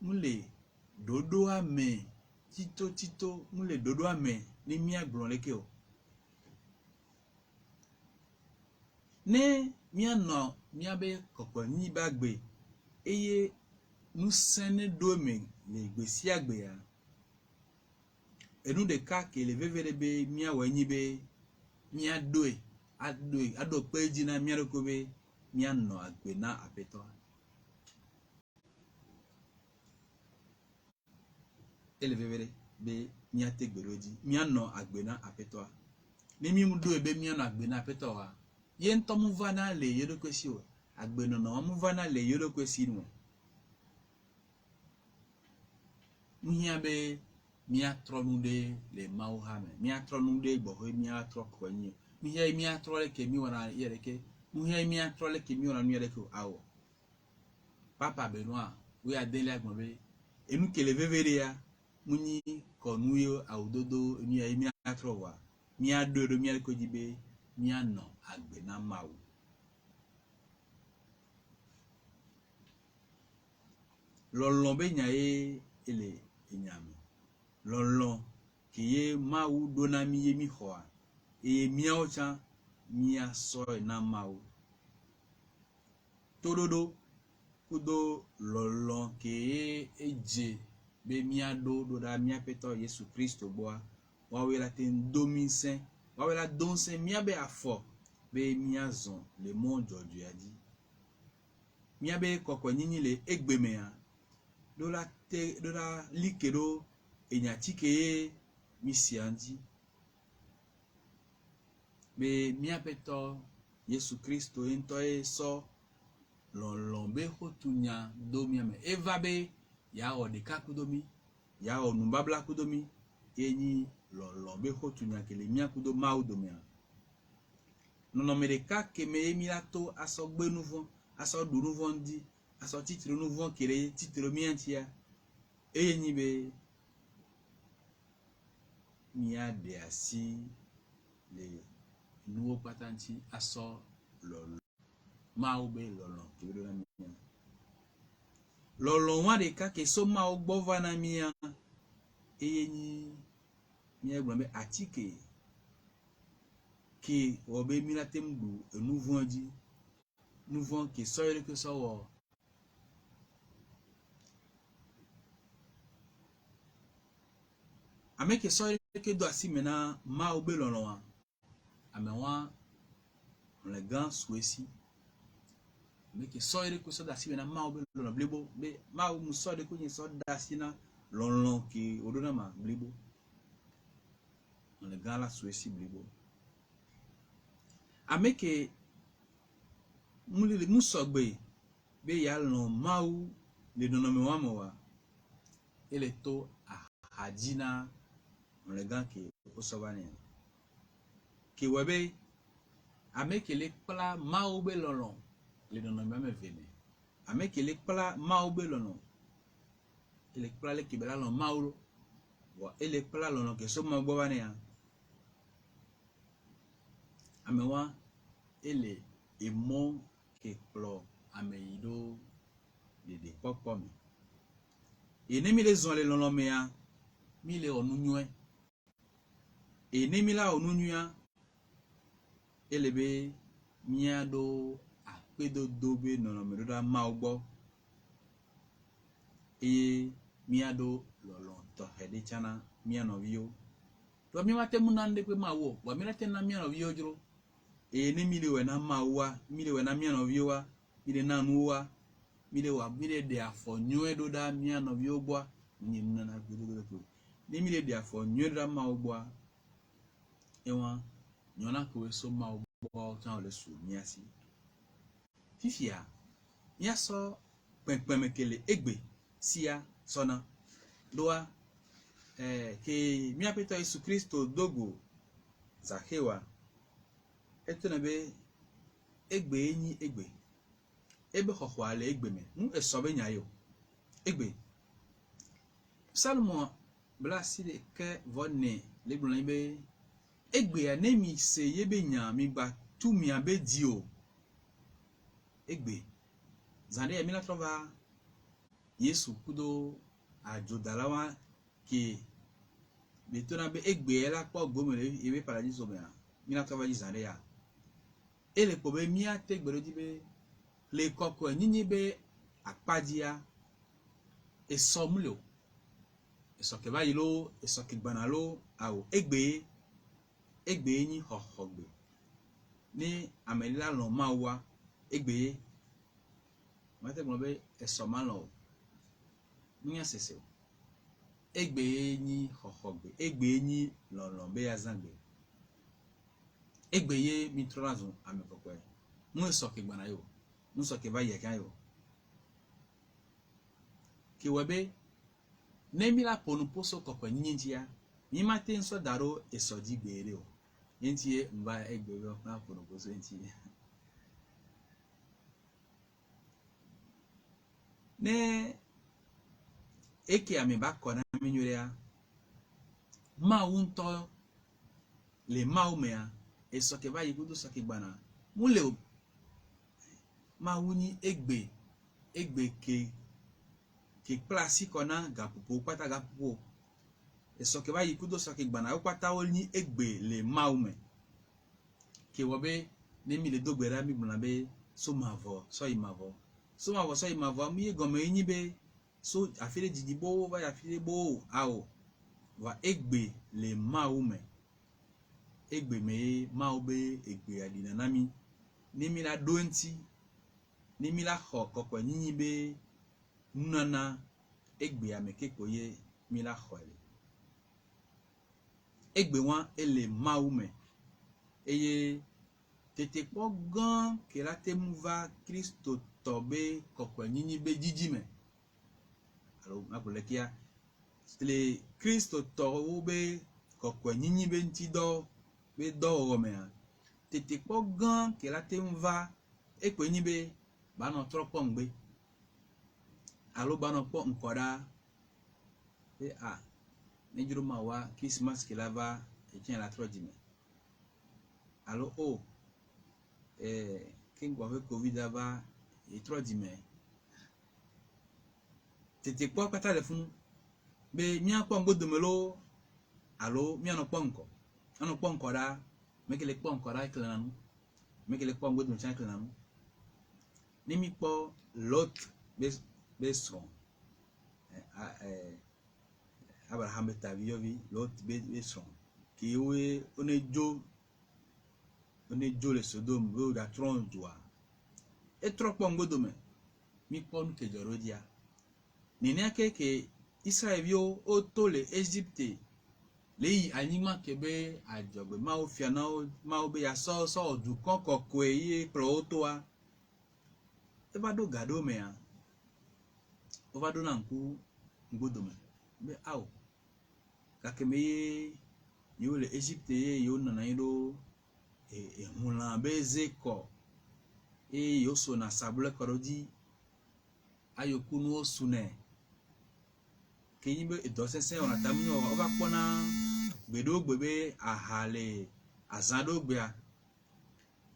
mule dodo ame tito mule dodo ame ni mi agbon leke o ne mi anno mi abe kokko ni bagbe eye nu sene do me le gbesi agbe ya enu de ka ke le vevere be mi awa nyi be mi ado pe ji na mi aroko be mi anno agbe na apeto ele vevere be mi ategberoji mi anno agbe na apeto ni mi mu do ebe mi anno agbe na apeto wa ye nto mu vana le yodo kwesi o agbe no no mu vana le yodo kwesi no muhia be mi atronu de le mauhame mi atronu de gbo mi atro ko nyi mi atro le ke mi wana yere ke muhia mi atro le ke mi wana nu yere ke awo papa Benoît we adele agbon be enu kele vevere ya munyi konuyo awdodo mi atro wa mi adodo mi ko jibe mi anno agbe na mawu lolon be nyae ele enyame lolon kiye mawu dona mi ye mi hoa e mi ocha mi aso na mawu tododo kudo lolon ke eje be mi ado do da mi apeto Yesu Kristo boa wa we la ten dominsen wa we la donsen mi abe afo be mi azon le mon joju adi mi abe kokko nyinyi le egbeme ya do la likero enyatike mi siandi be mi apeto Yesu Kristo ento e so lolombe hotunya domi ame evabe ya odeka kudomi ya onubabla kudomi enyi lolombe hotunya kele mia kudo mau domia nono mereka keme emilato aso gbe nouveau aso du nouveau ndi aso titre nouveau kele titre miantia enyi be mia de asi le nouveau patanti aso lolo mau be lolo kele na mia lolo wa de ka ke so mau gbova na mia enyi mia gbe atike ki obe milatem du nouveau di nouveau ke soyele ke so wo ameke soyele ke do asi mena ma obe lolo wa amewa le grand souci ameke soyele ke so da asi mena ma obe lolo blebo be ma mu so de ko ni so da asi na lolo ke odona ma blebo le grand la souci blebo ameke mulile musogbe be ya lo mau le nonome wa mo wa ele to ahadina le gan ke osovane ke webe ameke le pla mau be lolo le nonome me vene ameke le pla mau be lolo ele pla le ke bela lo mau wa ele pla lolo ke so mo gbo ya amewa ele emo ke plo ameido de popo mi ene mi le zon le lolo me ya mi le onunwe ene mi la onunwa ele be mia do apedo dobe nono me do da ma ogbo mia do lolo to hede chana mia no vio to mi mate munande pe ma wo wa mi late na mia no vio juro ene mi le we na ma wa mi le we na mia no vio wa mi le na nu wa mi le de afo nyu do da mia no vio gbo ni na gbedo ni mi le de afo nyu da ma ogbo ewa nyona ko so ma ogbo tan le su mi asi fifia ya so pemekele egbe sia sona doa ke mi apeta Yesu Kristo dogo zahewa etona be egbe enyi egbe ebe khokhwale egbe me mu esobe nyayo egbe salmo blasi de ke vonne le blon be egbe ya nemi se yebe nya mi gba tu mi abe dio egbe zande ya mina trova Yesu kudo ajodalawa ke betona be egbe la po gomere ebe paradiso me mina trova zande ya ele po be mi ate gbero di be le koko nyinyi be apadia esomulo esoke ba yilo esoke gbanalo awo egbe yin hohogbe ni amelila lo ma wa egbe mate gbon be esoma lo nya sese egbe yin hohogbe egbe yin lo be azangbe egbe ye mi trorazo amekokwe mu esoke gbanayo mu soke ba ye kan yo ke webe nemi la ponu poso koko nyinjia ni mate nso daro esodi gbere o yentie mba egbe yo na ponu poso enti ne eke ame ba kona minyure ya ma unto le maumea esoke ba yigudo soke gbana mule ma wuni egbe ke plasi kona gapupo pata gapupo esoke ba yikudo soke gbana o pata o ni egbe le maume ke wobe ne mi le dogbera mi blana be so mavo so imavo mi gome yin be so afile didibo ba ya file bo ao va egbe le maume egbe me maube egbe adina nami ni mi la doenti ni mi la koko yin be nana egbe ameke koye mi la khole egbe wan ele maume eye tete po gan ke la te muva Kristo tobe kokwe nyinyi be jijime alo mapole kia le Christo to be kokwe nyinyi be ntido be do romea tete po gan ke la te mva e pe nyi be ba no tropo ngbe alo ba no po nkoda e a nejuru mawa Christmas ke la va e tien la trojime alo o king wa covid ava e trojime tete po pata le funu be mi akpo ngodomelo alo mi ano kpo nko da mekele kpo nko da klanu mekele kpo ngodom chan klanu ni mi kpo lot be son Abraham betaviyovi lot be son ki we onejo le Sodome we da tron joa e tro kpo ngodome mi kpo nke jorodia ni ne ke Israel yo o to le Egypte le anyima kebe ajogbe ma o fia na o ma o be ya so du kon kokwe ye pro to a e ba do gado me a o ba do na nku ngodome be awo ka keme ye yo le Egypte ye yo na ido hunla be zeko yo so na sable korodi ayokunu o sune kenyi be idosese ona tamu o ba pona gbedo gbebe ahale azado gbea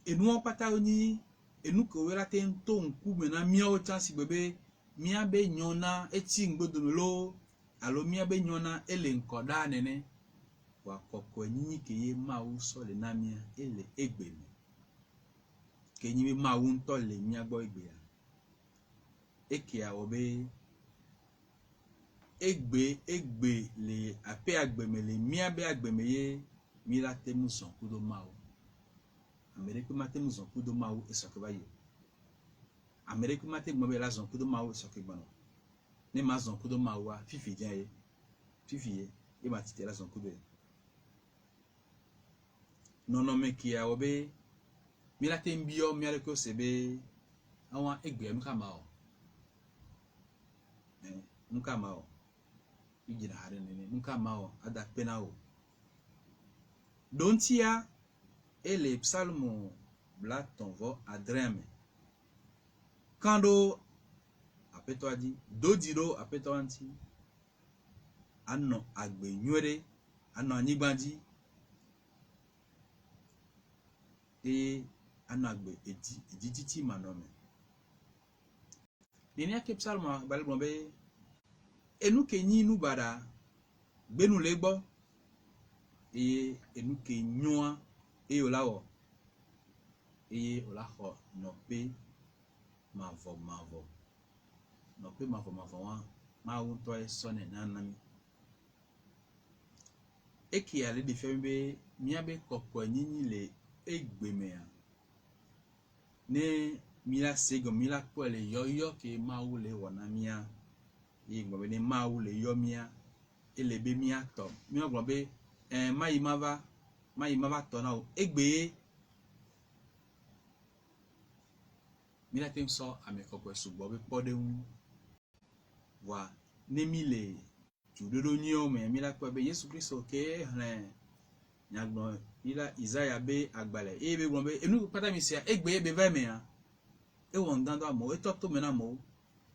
enu opata oni enu ko wera te nto nku me na mia o chance gbebe mia be nyona eti ngbodomelo alo mia be nyona ele nkoda nene wa kokko nyinyi ke ye ma u so le na mia ele egbe mi kenyi be ma u nto le mia gbo egbe ya eke a obe egbe le ape agbeme le mia be agbeme ye mi la temu son kudo mawo Amerique ma temu son kudo mawo esoke ba ye Amerique ma temu be la son kudo mawo esoke gbano ne ma son kudo mawo a fifi jan ye fifi ye e ma tite la son kudo ye nono me kia obe mi la tembio mi ale ko sebe awon egbe mka mao ijina hare nene nka mao ada penao dontia ele psalmo bla tonvo adreme kando apeto adi dodiro apeto anti anno agbe nywere anno anyigbanji anno agbe ejititi manome denia ke psalmo balbon be enu ke nyi nu bada gbenu le gbo enu ke nyoa olawo olaho no pe mavo no pe mavo wa ma wu to e sone nanami eki ale de fembe miabe kokko nyinyi le egbemea ne mila sego mila kwele yoyo ke ma wu le wona mia ngbe ni ma wu le yo mia ele be mia to mi ogbo be mayi mava to na o egbe mi la tem so amekoko sugbo be podehun wa nemi le judodo ni o me mi la pe be Yesu Kristo ke nyagbo ila Isaiah be agbale be gbon be enu pata mi sia egbe be va me a e won dan do amo e to me na mo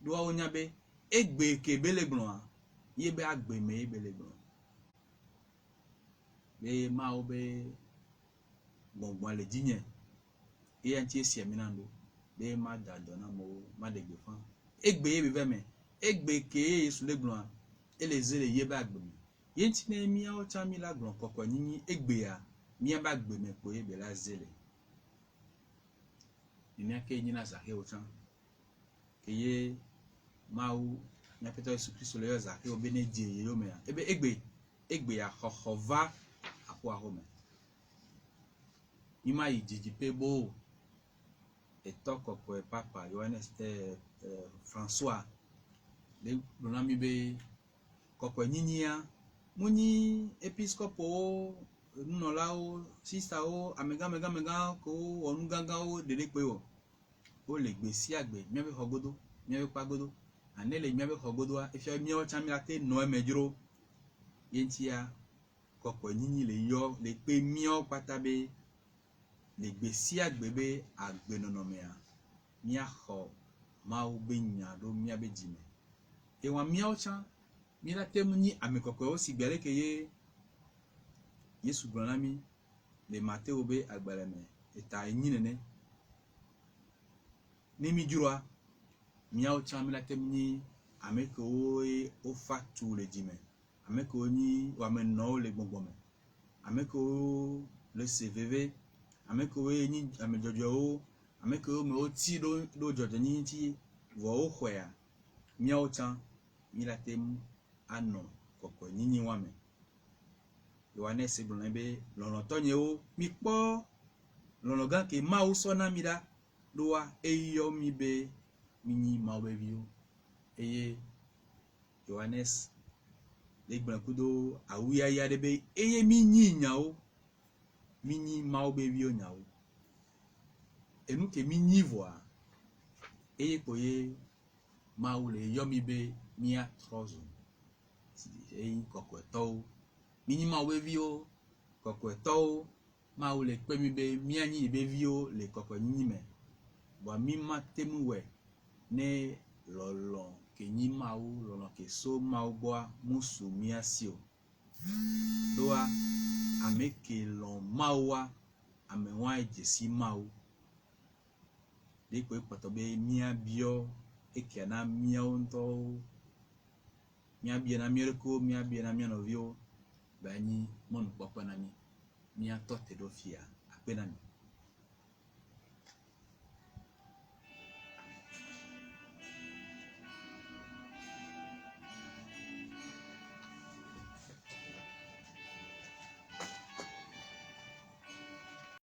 do wa onya be egbe ke belegbon a ye be agbe me belegbon be ma o be gbongbon le dinye anti esi mi na ndo be ma da do na mo ma de gbe fan egbe ye be ve me egbe ke Yesu legbon a ele zele ye be agbe me ye nti na mi a o cha mi la gbon kokko nyinyi egbe a mi ba agbe me po ye be la zele ni ake nyina za he o chan ke ye mau nya peto Yesu Kristo le yo za ke obe ne die yo me a ebe egbe ya hohova akwa home ima yijiji pebo etokoko e papa Yohanes François le donami be kokko nyinyia muni episcopo nnola o sister o amega ko onuganga o dede pe o o le gbe si agbe miabe xogodo miabe kpagodo ane le miabe xogodoa efia miawo tsa mi la te no emedzro yentia kokko nyinyi le yo le pe miawo kpata be le gbe si agbe be agbenɔnɔmea miaxɔ Mawu be nya ɖo miabe dzime ewa miawo tsã mi la te nyi ame kɔkɔewo si gbe leke ye Yesu gblɔ na mi le Mateo be agbalẽ me eta enyi nene ne mi dzroa miawo tsã mi la te nyi ame kewo wofa tu le dzime ame kewo nyi wɔamenɔwo le gbɔgbɔme ame kewo le se veve ame kewo nyi ame dzɔdzɔewo ame kewo me woti ɖo dzɔdzɔenyenye ŋuti vɔ woxɔea miawo tsã mi la te anɔ kɔkɔenyinyi wa me Yohanes gblɔ na be lɔlɔ̃tɔnyewo mi kpɔ lɔlɔ̃ gã ke Mawu sɔ na mi ɖa ɖoa eyɔ mi be mi nyi Mawu be viwo eye Yohanes le gblɔ kudo awuyaya ɖe be eye mi nyi nyawo mi nyi Mawu be viwo nyawo enu ke mi nyi vɔa eye ko ye Mawu le yɔ mi be miatrɔ zu eye kɔkɔetɔwo mi nyi Mawu be viwo kɔkɔetɔwo Mawu le kpe mi be mianyi be viwo le kɔkɔenyinyi me vɔa mi mate ŋu wɔe ne lɔlɔ̃ ke nyi Mawu lɔlɔ̃ ke so Mawu gbɔa musu mia si o ɖoa ame ke lɔ̃ Mawua ame wa dze si Mawu ɖe ko kpɔtɔ be miabiɔ ekia na miawo ŋutɔwo miabia na mia ɖokuiwo miabia na mia nɔviwo be anyi mɔnukpɔkpɔ na mi miatɔ te ɖo fia akpe na mi